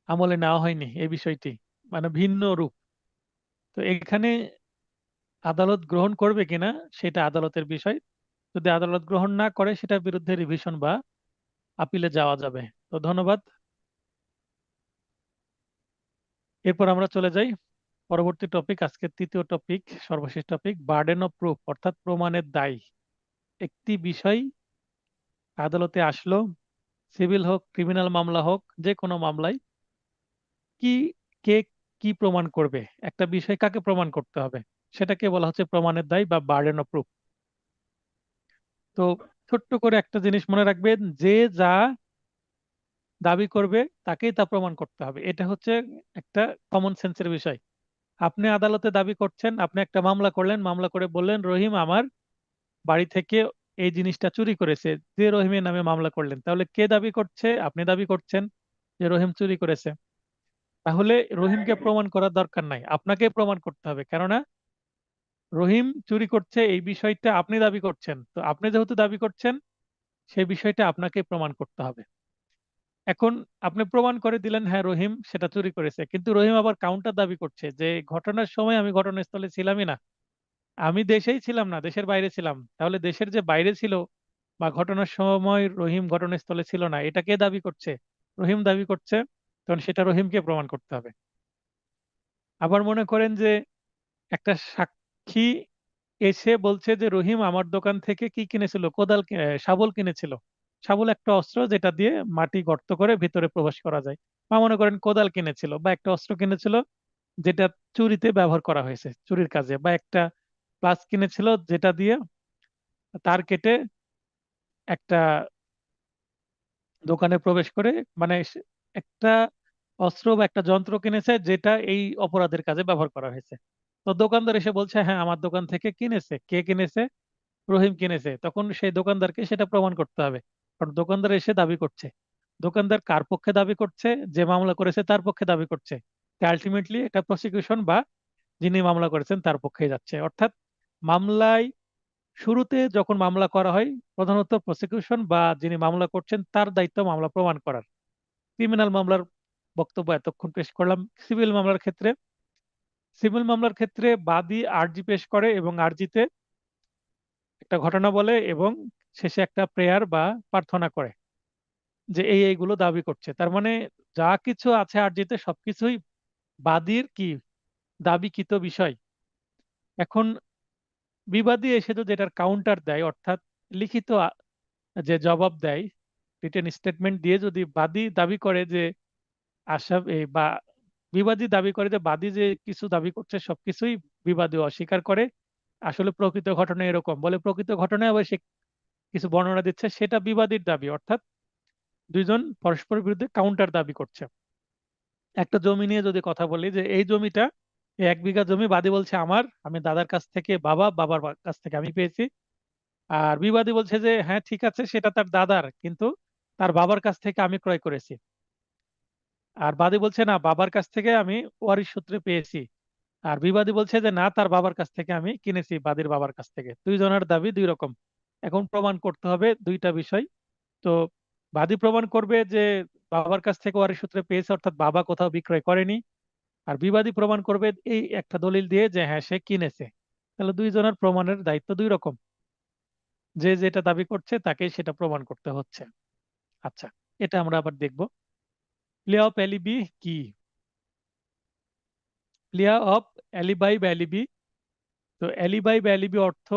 আমলে নেওয়া হয়নি এই বিষয়টি, মানে ভিন্ন রূপ। তো এখানে আদালত গ্রহণ করবে কিনা সেটা আদালতের বিষয়। যদি আদালত গ্রহণ না করে সেটার বিরুদ্ধে রিভিশন বা আপিলে যাওয়া যাবে। তো ধন্যবাদ। এরপর আমরা চলে যাই পরবর্তী টপিক, আজকে তৃতীয় টপিক, সর্বশেষ টপিক, বার্ডেন অফ প্রুফ অর্থাৎ প্রমাণের দায়। একটি বিষয় আদালতে আসলো, সিভিল হোক ক্রিমিনাল মামলা হোক, যে কোনো মামলায় কি, কে কি প্রমাণ করবে, একটা বিষয় কাকে প্রমাণ করতে হবে, সেটাকে বলা হচ্ছে প্রমাণের দায় বা বার্ডেন অফ প্রুফ। তো ছোট্ট করে একটা জিনিস মনে রাখবেন, যে যা দাবি করবে তাকেই তা প্রমাণ করতে হবে। এটা হচ্ছে একটা কমন সেন্সের বিষয়। আপনি আদালতে দাবি করছেন, আপনি একটা মামলা করলেন, মামলা করে বললেন রহিম আমার বাড়ি থেকে এই জিনিসটা চুরি করেছে, যে রহিমের নামে মামলা করলেন, তাহলে কে দাবি করছে? আপনি দাবি করছেন যে রহিম চুরি করেছে। তাহলে রহিমকে প্রমাণ করার দরকার নাই, আপনাকে প্রমাণ করতে হবে, কেননা রহিম চুরি করছে এই বিষয়টা আপনি দাবি করছেন। তো আপনি যেহেতু দাবি করছেন, সেই বিষয়টা আপনাকে প্রমাণ করতে হবে। এখন আপনি প্রমাণ করে দিলেন হ্যাঁ রহিম সেটা চুরি করেছে, কিন্তু রহিম আবার কাউন্টার দাবি করছে যে ঘটনার সময় আমি ঘটনাস্থলে ছিলামই না, আমি দেশেই ছিলাম না, দেশের বাইরে ছিলাম। তাহলে দেশের যে বাইরে ছিল বা ঘটনার সময় রহিম ঘটনাস্থলে ছিল না, এটা কে দাবি করছে? রহিম দাবি করছে। তখন সেটা রহিমকে প্রমাণ করতে হবে। আবার মনে করেন যে একটা সাক্ষী এসে বলছে যে রহিম আমার দোকান থেকে কি কিনেছিল, শাবল কিনেছিল। শাবল একটা অস্ত্র যেটা দিয়ে মাটি গর্ত করে ভিতরে প্রবেশ করা যায়। বা মনে করেন কোদাল কিনেছিল বা একটা অস্ত্র কিনেছিল যেটা চুরিতে ব্যবহার করা হয়েছে চুরির কাজে, বা একটা প্লাস কিনেছিল যেটা দিয়ে তার কেটে একটা দোকানে প্রবেশ করে, মানে একটা অস্ত্র বা একটা যন্ত্র কিনেছে যেটা এই অপরাধের কাজে ব্যবহার করা হয়েছে। তো দোকানদার এসে বলছে হ্যাঁ আমার দোকান থেকে কিনেছে, কে কিনেছে? রহিম কিনেছে। তখন সেই দোকানদারকে সেটা প্রমাণ করতে হবে, কারণ দোকানদার এসে দাবি করছে। দোকানদার কার পক্ষে দাবি করছে? যে মামলা করেছে তার পক্ষে দাবি করছে। আলটিমেটলি এটা প্রসিকিউশন বা যিনি মামলা করেছেন তার পক্ষে যাচ্ছে। অর্থাৎ মামলায় শুরুতে যখন মামলা করা হয়, প্রধানত প্রসিকিউশন বা যিনি মামলা করছেন তার দায়িত্ব মামলা প্রমাণ করার। ক্রিমিনাল মামলার বক্তব্য এতক্ষণ পেশ করলাম। সিভিল মামলার ক্ষেত্রে বাদী আর্জি পেশ করে এবং আর্জিতে একটা ঘটনা বলে এবং শেষে একটা প্রেয়ার বা প্রার্থনা করে যে এইগুলো দাবি করছে। তার মানে যা কিছু আছে আর্জিতে সবকিছুই বাদীর কি, দাবিকৃত বিষয়। এখন বিবাদী এসে যদি এটার কাউন্টার দেয়, অর্থাৎ লিখিত যে জবাব দেয়, রিটেন স্টেটমেন্ট দিয়ে যদি বাদী দাবি করে যে বা বিবাদী দাবি করে যে বাদী যে কিছু দাবি করছে সবকিছুই বিবাদী অস্বীকার করে, আসলে প্রকৃত ঘটনা এরকম বলে, প্রকৃত ঘটনায় আবার সে কিছু বর্ণনা দিচ্ছে, সেটা বিবাদীর দাবি, অর্থাৎ দুইজন পরস্পর বিরুদ্ধে কাউন্টার দাবি করছে। একটা জমি নিয়ে যদি কথা বলি যে এই জমিটা, এই 1 বিঘা জমি বাদী বলছে আমার, আমি দাদার কাছ থেকে, বাবার কাছ থেকে আমি পেয়েছি। আর বিবাদী বলছে যে হ্যাঁ ঠিক আছে, সেটা তার দাদার, কিন্তু তার বাবার কাছ থেকে আমি ক্রয় করেছি। আর বাদী বলছে না, বাবার কাছ থেকে আমি ওয়ারিশ সূত্রে পেয়েছি। আর বিবাদী বলছে যে না, তার বাবার কাছ থেকে আমি কিনেছি, বাদীর বাবার কাছ থেকে। দুইজনের দাবি দুই রকম। এখন প্রমাণ করতে হবে দুইটা বিষয়। তো বাদী প্রমাণ করবে যে বাবার কাছ থেকে ওয়ারিশ সূত্রে পেয়েছে, অর্থাৎ বাবা কোথাও বিক্রয় করেনি। আর বিবাদী প্রমাণ করবে এই একটা দলিল দিয়ে যে হ্যাঁ সে কিনেছে। তাহলে দুইজনের প্রমাণের দায়িত্ব দুই রকম, যে যেটা দাবি করছে তাকে সেটা প্রমাণ করতে হচ্ছে। আচ্ছা, এটা আমরা আবার দেখব। প্লে অফ অ্যালিবি কি? প্লে অফ অ্যালিবাই বা অ্যালিবি, তো অ্যালিবাই বা অ্যালিবি অর্থ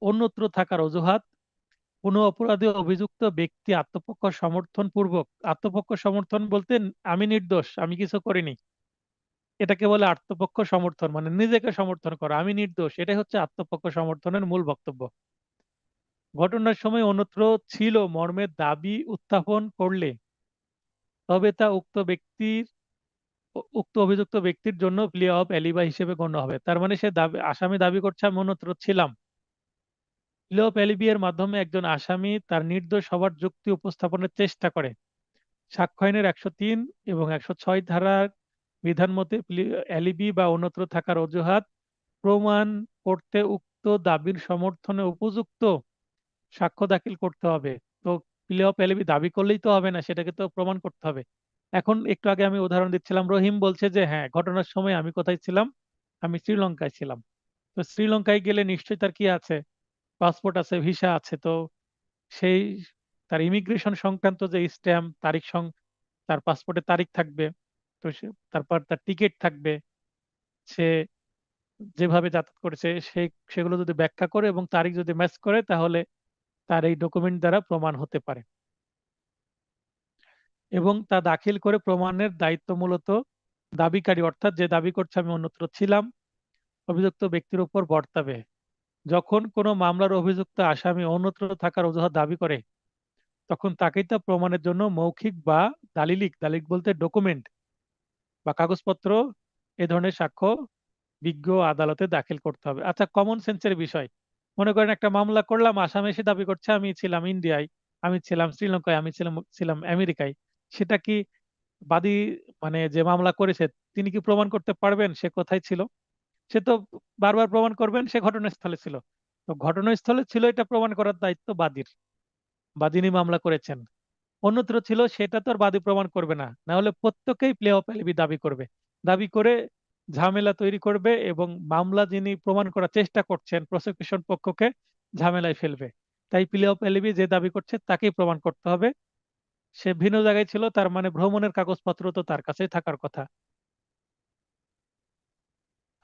অন্যত্র থাকার অজুহাত। কোনো অপরাধে অভিযুক্ত ব্যক্তি আত্মপক্ষ সমর্থন পূর্বক, আত্মপক্ষ সমর্থন বলতে আমি নির্দোষ, আমি কিছু করিনি, এটাকে বলে আত্মপক্ষ সমর্থন, মানে নিজেকে সমর্থন করা, আমি নির্দোষ, এটাই হচ্ছে আত্মপক্ষ সমর্থনের মূল বক্তব্য। ঘটনার সময় অন্যত্র ছিল মর্মের দাবি উত্থাপন করলে তবে তা উক্ত অভিযুক্ত ব্যক্তির জন্য প্লে অফ অ্যালিবাই হিসেবে গণ্য হবে। তার মানে সে আসামি দাবি করছে আমি অন্যত্র ছিলাম। প্লে অফ অ্যালিবি এর মাধ্যমে একজন আসামি তার নির্দোষ হওয়ার যুক্তি উপস্থাপনের চেষ্টা করে। সাক্ষ্য আইনের 103 এবং 106 ধারার বিধান মতে অ্যালিবি বা অন্যত্র থাকার অজুহাত প্রমাণ করতে উক্ত দাবির সমর্থনে উপযুক্ত সাক্ষ্য দাখিল করতে হবে। তো প্লে অফ অ্যালিবি দাবি করলেই তো হবে না, সেটাকে তো প্রমাণ করতে হবে। এখন একটু আগে আমি উদাহরণ দিচ্ছিলাম, রহিম বলছে যে হ্যাঁ ঘটনার সময় আমি কোথায় ছিলাম, আমি শ্রীলঙ্কায় ছিলাম। তো শ্রীলঙ্কায় গেলে নিশ্চয়ই তার কি আছে, পাসপোর্ট আছে, ভিসা আছে। তো সেই তার ইমিগ্রেশন সংক্রান্ত যে স্ট্যাম্প, তার পাসপোর্টের তারিখ থাকবে। তো তারপর তার টিকিট থাকবে, সে যেভাবে যাতায়াত করেছে সেগুলো যদি ব্যাখ্যা করে এবং তারিখ যদি ম্যাচ করে, তাহলে তার এই ডকুমেন্ট দ্বারা প্রমাণ হতে পারে। এবং তা দাখিল করে প্রমাণের দায়িত্ব মূলত দাবিকারী, অর্থাৎ যে দাবি করছে আমি অন্যত্র ছিলাম, অভিযুক্ত ব্যক্তির উপর বর্তাবে। যখন কোনো মামলার অভিযুক্ত আসামি অন্যত্র থাকার অজুহাত দাবি করে, তখন তাকেই তা প্রমাণের জন্য মৌখিক বা দালিলিক বলতে ডকুমেন্ট বা কাগজপত্র, এ ধরনের সাক্ষ্য বিজ্ঞ আদালতে দাখিল করতে হবে। আচ্ছা, কমন সেন্সের বিষয়। মনে করেন একটা মামলা করলাম, আসামি এসে দাবি করছে আমি ছিলাম ইন্ডিয়ায়, আমি ছিলাম শ্রীলঙ্কায়, আমি ছিলাম ছিলাম আমেরিকায়। সেটা কি বাদী, মানে যে মামলা করেছে, তিনি কি প্রমাণ করতে পারবেন সে কোথায় ছিল? সে তো বারবার প্রমাণ করবেন সে ঘটনাস্থলে ছিল। তো ঘটনাস্থলে ছিল এটা প্রমাণ করার দায়িত্ব বাদীর, বা যিনি মামলা করেছেন। অন্যত্র ছিল সেটা তো আর বাদী প্রমাণ করবে না, না হলে প্রত্যেকেই প্লে অফ এলবি দাবি করবে, দাবি করে ঝামেলা তৈরি করবে, এবং মামলা যিনি প্রমাণ করার চেষ্টা করছেন প্রসিকিউশন পক্ষকে ঝামেলায় ফেলবে। তাই প্লে অফ এলবি যে দাবি করছে তাকেই প্রমাণ করতে হবে। সে ভিন্ন জায়গায় ছিল, তার মানে ভ্রমণের কাগজপত্র তো তার কাছেই থাকার কথা।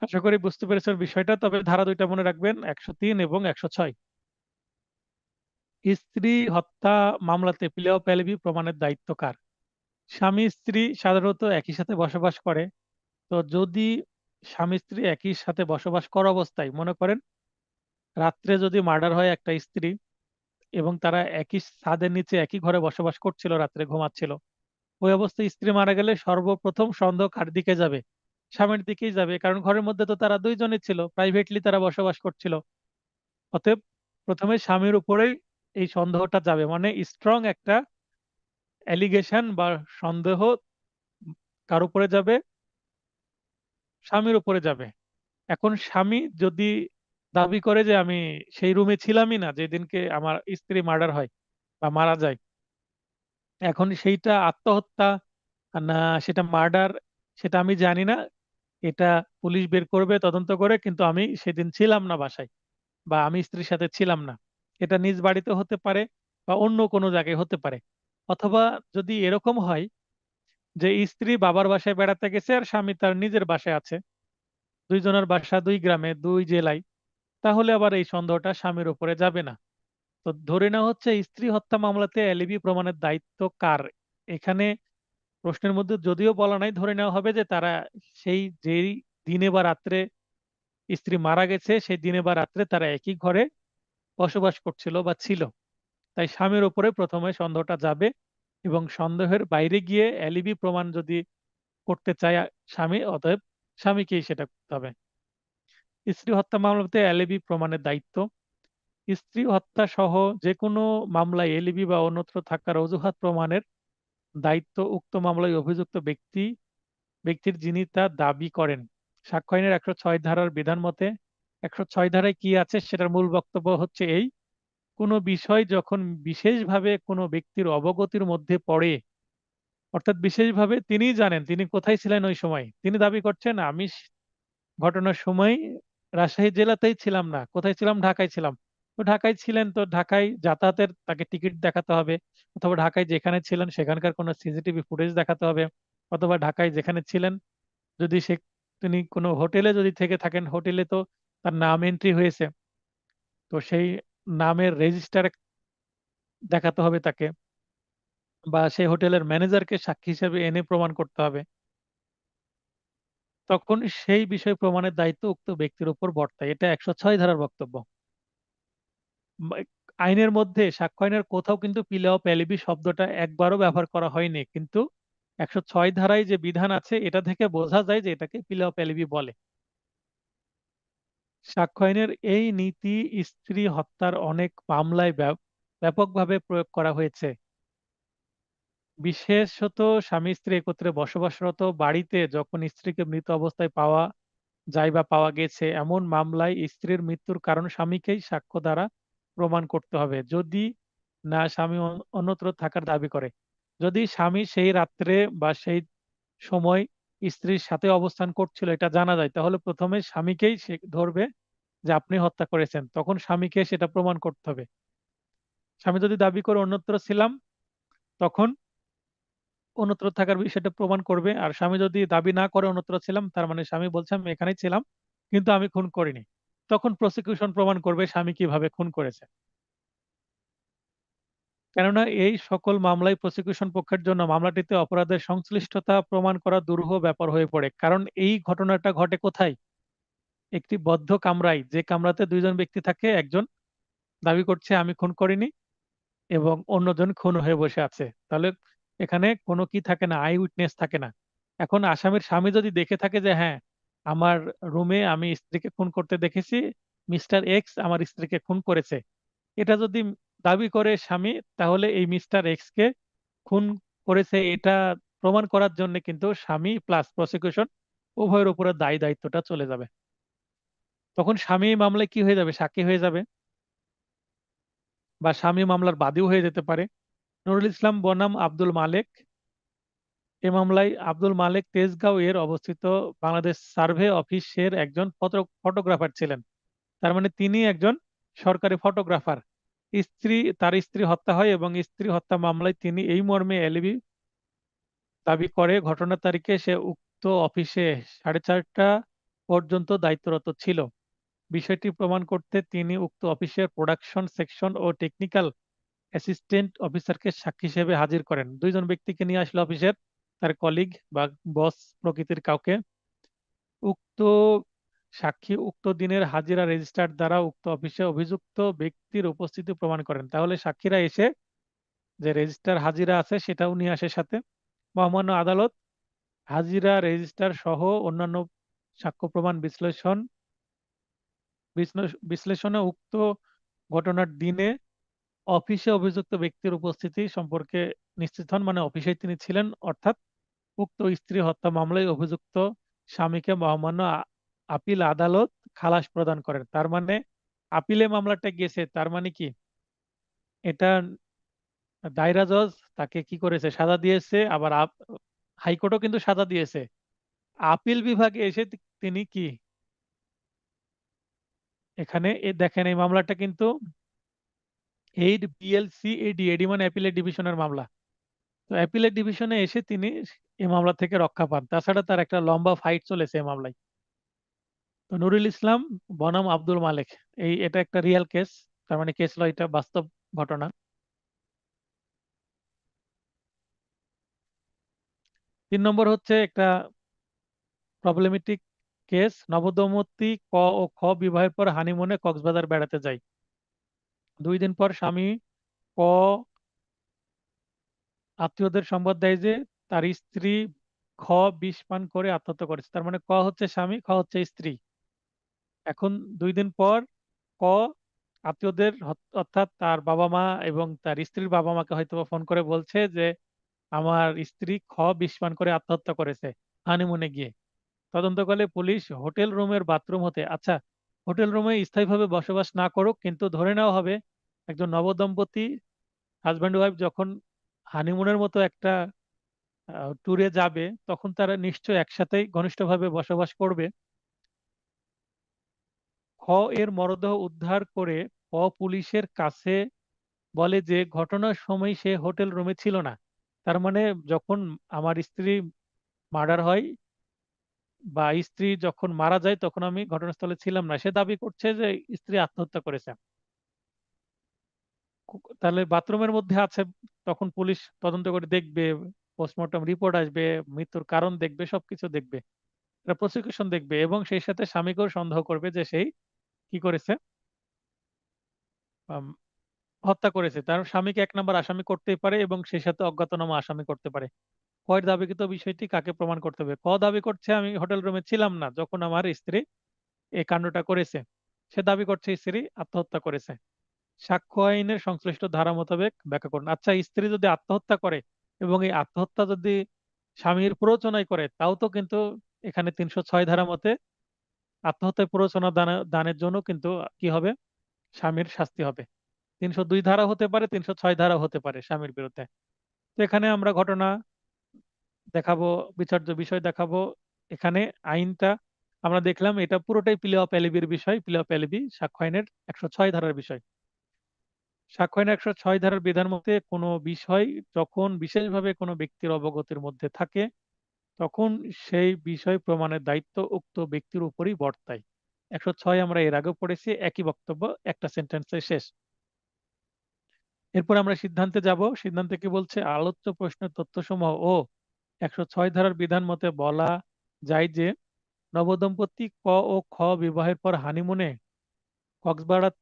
আশা করি বুঝতে পেরেছেন বিষয়টা। তবে ধারা দুইটা মনে রাখবেন, 103 এবং 106। স্ত্রী হত্যা মামলাতে প্লে অফ এলবি প্রমাণের দায়িত্ব কার? স্বামী স্ত্রী সাধারণত একই সাথে বসবাস করে। তো যদি স্বামী স্ত্রী একই সাথে বসবাস করা অবস্থায়, মনে করেন রাত্রে যদি মার্ডার হয় একটা স্ত্রী, এবং তারা একই ছাদের নিচে একই ঘরে বসবাস করছিল, রাত্রে ঘুমাচ্ছিল, ওই অবস্থায় স্ত্রী মারা গেলে সর্বপ্রথম সন্দেহ কার দিকে যাবে? স্বামীর দিকেই যাবে, কারণ ঘরের মধ্যে তো তারা দুইজনই ছিল, প্রাইভেটলি তারা বসবাস করছিল। অতএব প্রথমে স্বামীর উপরেই এই সন্দেহটা যাবে, মানে স্ট্রং একটা অ্যালিগেশন বা সন্দেহ কার উপরে যাবে? স্বামীর উপরে যাবে। এখন স্বামী যদি দাবি করে যে আমি সেই রুমে ছিলামই না যেদিনকে আমার স্ত্রী মার্ডার হয় বা মারা যায়, এখন সেইটা আত্মহত্যা না সেটা মার্ডার, সেটা আমি জানি না। এটা পুলিশ বের করবে তদন্ত করে, কিন্তু আমি সেদিন ছিলাম না বাসায়, বা আমি স্ত্রীর সাথে ছিলাম না। এটা নিজ বাড়িতে হতে পারে বা অন্য কোনো জায়গায় হতে পারে। অথবা যদি এরকম হয় যে স্ত্রী বাবার বাসায় বেড়াতে গেছে আর স্বামী তার নিজের বাসায় আছে, দুইজনের বাসা দুই গ্রামে দুই জেলায়, তাহলে আবার এই সন্দেহটা স্বামীর উপরে যাবে না। তো ধরে নেওয়া হচ্ছে স্ত্রী হত্যা মামলাতে এলিবি প্রমাণের দায়িত্ব কার। এখানে প্রশ্নের মধ্যে যদিও বলা নাই, ধরে নেওয়া হবে যে তারা সেই যেই দিনে বা রাত্রে স্ত্রী মারা গেছে সেই দিনে বা রাত্রে তারা একই ঘরে বসবাস করছিল বা ছিল। তাই স্বামীর উপরে প্রথমে সন্দেহটা যাবে, এবং সন্দেহের বাইরে গিয়ে এলিবি প্রমাণ যদি করতে চায় স্বামী, অতএব স্বামীকেই সেটা করতে হবে। স্ত্রী হত্যা মামলাতে এলিবি প্রমাণের দায়িত্ব। স্ত্রী হত্যা সহ যে কোনো মামলায় এলিবি বা অন্যত্র থাকার অজুহাত প্রমাণের দায়িত্ব উক্ত মামলায় অভিযুক্ত ব্যক্তির, যিনি তা দাবি করেন। সাক্ষ্য আইনের 106 ধারার বিধান মতে 106 ধারায় কি আছে সেটার মূল বক্তব্য হচ্ছে এই: কোনো বিষয় যখন বিশেষভাবে কোনো ব্যক্তির অবগতির মধ্যে পড়ে, অর্থাৎ বিশেষভাবে তিনিই জানেন তিনি কোথায় ছিলেন ওই সময়, তিনি দাবি করছেন আমি ঘটনার সময় রাজশাহী জেলাতেই ছিলাম না, কোথায় ছিলাম, ঢাকায় ছিলাম। তো ঢাকায় ছিলেন, তো ঢাকায় যাতায়াতের তাকে টিকিট দেখাতে হবে, অথবা ঢাকায় যেখানে ছিলেন সেখানকার কোনো সিসিটিভি ফুটেজ দেখাতে হবে, অথবা ঢাকায় যেখানে ছিলেন যদি তিনি কোনো হোটেলে যদি থেকে থাকেন, হোটেলে তো তার নাম এন্ট্রি হয়েছে, তো সেই নামের রেজিস্টার দেখাতে হবে তাকে, বা সেই হোটেলের ম্যানেজারকে সাক্ষী হিসেবে এনে প্রমাণ করতে হবে। তখন সেই বিষয় প্রমাণের দায়িত্ব উক্ত ব্যক্তির উপর বর্তায়। এটা 106 ধারার বক্তব্য। উম, আইনের মধ্যে সাক্ষ্য আইনের কোথাও কিন্তু পিলাও প্যালিবি শব্দটা একবারও ব্যবহার করা হয়নি, কিন্তু 106 ধারায় যে বিধান আছে এটা থেকে বোঝা যায় যে এটাকে পিলাও প্যালিবি বলে। সাক্ষ্য আইনের এই নীতি স্ত্রী হত্যার অনেক মামলায় ব্যাপকভাবে প্রয়োগ করা হয়েছে। বিশেষত স্বামী স্ত্রী একত্রে বসবাসরত বাড়িতে যখন স্ত্রীকে মৃত অবস্থায় পাওয়া যায় বা পাওয়া গেছে, এমন মামলায় স্ত্রীর মৃত্যুর কারণ স্বামীকেই সাক্ষ্য দ্বারা প্রমাণ করতে হবে, যদি না স্বামী অন্যত্র থাকার দাবি করে। যদি স্বামী সেই রাত্রে বা সেই সময় স্ত্রীর সাথে অবস্থান করছিল এটা জানা যায়, তাহলে প্রথমে স্বামীকেই সে ধরবে যে আপনি হত্যা করেছেন, তখন স্বামীকে সেটা প্রমাণ করতে হবে। স্বামী যদি দাবি করে অন্যত্র ছিলাম, তখন অন্যত্র থাকার বিষয়টা প্রমাণ করবে। আর স্বামী যদি দাবি না করে অন্যত্র ছিলাম, তার মানে স্বামী বলছে আমি এখানেই ছিলাম কিন্তু আমি খুন করিনি, তখন প্রসিকিউশন প্রমাণ করবে স্বামী কিভাবে খুন করেছে। কেননা এই সকল মামলায় প্রসিকিউশন পক্ষের জন্য মামলাটিতে অপরাধের সংশ্লিষ্টতা প্রমাণ করা দুরূহ ব্যাপার হয়ে পড়ে। কারণ এই ঘটনাটা ঘটে কোথায়? একটি বদ্ধ কামরায়, যে কামরাতে দুইজন ব্যক্তি থাকে, একজন দাবি করছে আমি খুন করিনি এবং অন্যজন খুন হয়ে বসে আছে। তাহলে এখানে কোনো কি থাকে না, আই উইটনেস থাকে না। এখন আসামির স্বামী যদি দেখে থাকে যে হ্যাঁ, আমার রুমে আমি স্ত্রীকে খুন করতে দেখেছি, মিস্টার এক্স আমার স্ত্রীকে খুন করেছে, এটা যদি দাবি করে স্বামী, তাহলে এই মিস্টার এক্স কে খুন করেছে এটা প্রমাণ করার জন্য কিন্তু স্বামী প্লাস প্রসিকিউশন উভয়ের উপরে দায়ী দায়িত্বটা চলে যাবে। তখন স্বামী এই মামলায় কি হয়ে যাবে, সাক্ষী হয়ে যাবে, বা স্বামী মামলার বাদীও হয়ে যেতে পারে। নুরুল ইসলাম বনাম আব্দুল মালেক, এ মামলায় আব্দুল মালেক তেজগাঁও এর অবস্থিত বাংলাদেশ সার্ভে অফিসের একজন ফটোগ্রাফার ছিলেন। তার মানে তিনি একজন সরকারি ফটোগ্রাফার। তার স্ত্রী হত্যা হয় এবং স্ত্রী হত্যা মামলায় তিনি এই মর্মে এলিবি দাবি করে ঘটনার তারিখে সে উক্ত অফিসে 4:30 পর্যন্ত দায়িত্বরত ছিল। বিষয়টি প্রমাণ করতে তিনি উক্ত অফিসের প্রোডাকশন সেকশন ও টেকনিক্যাল অ্যাসিস্ট্যান্ট অফিসারকে সাক্ষী হিসেবে হাজির করেন। দুইজন ব্যক্তিকে নিয়ে আসলো অফিসের, তার কলিগ বা বস প্রকৃতির কাউকে। উক্ত সাক্ষী উক্ত দিনের হাজিরা রেজিস্টার দ্বারা উক্ত অফিসে অভিযুক্ত ব্যক্তির উপস্থিতি প্রমাণ করেন। তাহলে সাক্ষীরা এসে যে রেজিস্টার হাজিরা আছে সেটাও নিয়ে আসে সাথে। মহামান্য আদালত হাজিরা রেজিস্টার সহ অন্যান্য সাক্ষ্য প্রমাণ বিশ্লেষণে উক্ত ঘটনার দিনে অফিসে অভিযুক্ত ব্যক্তির উপস্থিতি সম্পর্কে নিশ্চিত হন, মানে অফিসে তিনি ছিলেন, অর্থাৎ উক্ত স্ত্রী হত্যা মামলায় অভিযুক্ত স্বামীকে মহামান্য আপিল আদালত খালাস প্রদান করেন। তার মানে আপিলে মামলাটা গেছে, তার মানে কি এটা দায়রা জজ তাকে কি করেছে, সাজা দিয়েছে, আবার হাইকোর্টও কিন্তু সাজা দিয়েছে। আপিল বিভাগে এসে তিনি কি এখানে দেখেন এই মামলাটা কিন্তু এইড বিএলসি এডি, এডি মানে অ্যাপিলেট ডিভিশনের মামলা। তো অ্যাপিলেট ডিভিশনে এসে তিনি এই মামলা থেকে রক্ষা পান। তাছাড়া তার একটা লম্বা ফাইট চলেছে এই মামলায়। তো নুরুল ইসলাম বনাম আব্দুল মালেক, এটা একটা রিয়েল কেস। তার মানে কেস ল এটা বাস্তব ঘটনা। 3 নম্বর হচ্ছে একটা প্রবলেমেটিক কেস, নবদম্পতি ক ও খ বিবাহের পর হানিমুনে কক্সবাজার বেড়াতে যায়। 2 দিন পর স্বামী ক আত্মীয়দের সংবাদ দেয় যে তার স্ত্রী খ বিষ পান করে আত্মহত্যা করেছে। তার মানে ক হচ্ছে স্বামী, খ হচ্ছে স্ত্রী। এখন 2 দিন পর ক আত্মীয়দের অর্থাৎ তার বাবা মা এবং তার স্ত্রীর বাবা মাকে হয়তো ফোন করে বলছে যে আমার স্ত্রী খ বিষ পান করে আত্মহত্যা করেছে হানিমুনে গিয়ে। তদন্তকালে পুলিশ হোটেল রুমের বাথরুম হতে, আচ্ছা, হোটেল রুমে স্থায়ীভাবে বসবাস না করুক, কিন্তু ধরে নেওয়া হবে একজন নবদম্পতি হাজব্যান্ড ওয়াইফ যখন হানিমুনের মতো একটা ট্যুরে যাবে তখন তারা নিশ্চয়ই একসাথেই ঘনিষ্ঠভাবে বসবাস করবে। খ এর মরদেহ উদ্ধার করে ক পুলিশের কাছে বলে যে ঘটনার সময় সে হোটেল রুমে ছিল না। তার মানে যখন আমার স্ত্রী মার্ডার হয় বা স্ত্রী যখন মারা যায় তখন আমি ঘটনাস্থলে ছিলাম না, সে দাবি করছে যে স্ত্রী আত্মহত্যা করেছে। তাহলে বাথরুমের মধ্যে আছে, তখন পুলিশ তদন্ত করে দেখবে, পোস্টমর্টম রিপোর্ট আসবে, মৃত্যুর কারণ দেখবে, সবকিছু দেখবে, এটা প্রসিকিউশন দেখবে এবং সেই সাথে স্বামীকেও সন্দেহ করবে যে সেই কি করেছে, আম, হত্যা করেছে। তার স্বামীকে 1 নম্বর আসামি করতেই পারে এবং সেই সাথে অজ্ঞাতনামা আসামি করতে পারে। কয়ের দাবিকৃত বিষয়টি কাকে প্রমাণ করতে হবে? ক দাবি করছে আমি হোটেল রুমে ছিলাম না যখন আমার স্ত্রী এই কাণ্ডটা করেছে। সে দাবি করছে স্ত্রী আত্মহত্যা করেছে। সাক্ষ্য আইনের সংশ্লিষ্ট ধারা মোতাবেক ব্যাখ্যা করুন। আচ্ছা, স্ত্রী যদি আত্মহত্যা করে এবং এই আত্মহত্যা যদি স্বামীর প্ররোচনায় করে, তাও তো কিন্তু এখানে 306 ধারা মতে আত্মহত্যায় প্ররোচনা দানের জন্য কিন্তু কি হবে, স্বামীর শাস্তি হবে। 302 ধারা হতে পারে, 306 ধারা হতে পারে স্বামীর বিরুদ্ধে। তো এখানে আমরা ঘটনা দেখাবো, বিচার্য বিষয় দেখাবো। এখানে আইনটা আমরা দেখলাম এটা পুরোটাই প্লে অফ এলিবির বিষয়, প্লে অফ এলিবি সাক্ষ্য আইনের 106 ধারার বিষয়। সাক্ষ্য আইনের 106 ধারার বিধান মতে কোনো বিষয় যখন বিশেষভাবে কোনো ব্যক্তির অবগতির মধ্যে থাকে তখন সেই বিষয় প্রমাণের দায়িত্ব উক্ত ব্যক্তির উপরই বর্তায়। 106 আমরা এর আগেও পড়েছি, একই বক্তব্য, একটা সেন্টেন্সে শেষ। এরপর আমরা সিদ্ধান্তে যাব। সিদ্ধান্তে কি বলছে? আলোচ্য প্রশ্নের তথ্যসমূহ ও 106 ধারার বিধান মতে বলা যায় যে নবদম্পতি ক ও খ বিবাহের পর হানিমুনে কক্সবাজার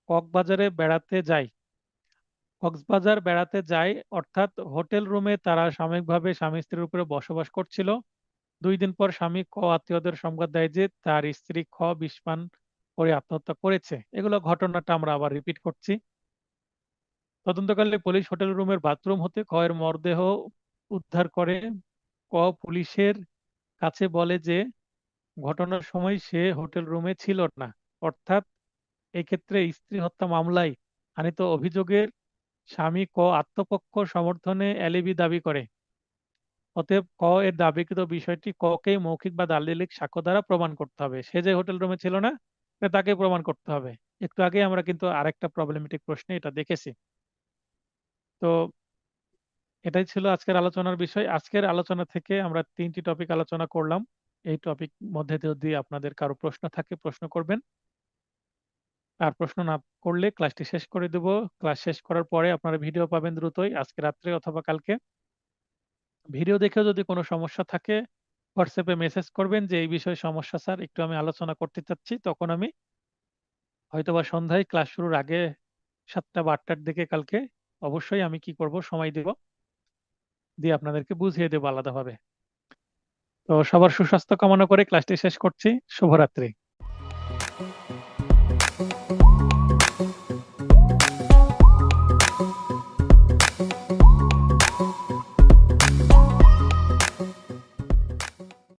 কক্সবাজারে বেড়াতে যায়। কক্সবাজার বেড়াতে যায় অর্থাৎ হোটেল রুমে তারা সাময়িকভাবে স্বামী স্ত্রীর উপরে বসবাস করছিল। 2 দিন পর স্বামী ক আত্মীয়দের সংবাদ দেয় যে তার স্ত্রী খ বিষ পান করে আত্মহত্যা করেছে। এগুলো ঘটনাটা আমরা আবার রিপিট করছি। তদন্তকালে পুলিশ হোটেল রুমের বাথরুম হতে খ এর মরদেহ উদ্ধার করে। ক পুলিশের কাছে বলে যে ঘটনার সময় সে হোটেল রুমে ছিল না। অর্থাৎ এক্ষেত্রে স্ত্রী হত্যা মামলায় আনিত অভিযোগের স্বামী ক আত্মপক্ষ সমর্থনে এলিবি দাবি করে। অতএব ক এর দাবিকৃত বিষয়টি ক কে মৌখিক বা দালিলিক সাক্ষ্য দ্বারা প্রমাণ করতে হবে। সে যে হোটেল রুমে ছিল না এটা তাকে প্রমাণ করতে হবে। একটু আগে আমরা কিন্তু আরেকটা প্রবলেমেটিক প্রশ্নে এটা দেখেছি। তো এটাই ছিল আজকের আলোচনার বিষয়। আজকের আলোচনা থেকে আমরা 3টি টপিক আলোচনা করলাম। এই টপিক মধ্যে যদি আপনাদের কারো প্রশ্ন থাকে প্রশ্ন করবেন, আর প্রশ্ন না করলে ক্লাসটি শেষ করে দেব। ক্লাস শেষ করার পরে আপনারা ভিডিও পাবেন দ্রুতই, আজকে রাত্রে অথবা কালকে। ভিডিও দেখেও যদি কোনো সমস্যা থাকে হোয়াটসঅ্যাপে মেসেজ করবেন যে এই বিষয়ে সমস্যা স্যার, একটু আমি আলোচনা করতে চাচ্ছি। তখন আমি হয়তোবা সন্ধ্যায় ক্লাস শুরুর আগে 7টা বা 8টার দিকে কালকে অবশ্যই আমি কি করব, সময় দেব, দিয়ে আপনাদেরকে বুঝিয়ে দেবো আলাদাভাবে। তো সবার সুস্বাস্থ্য কামনা করে ক্লাসটি শেষ করছি। শুভরাত্রি।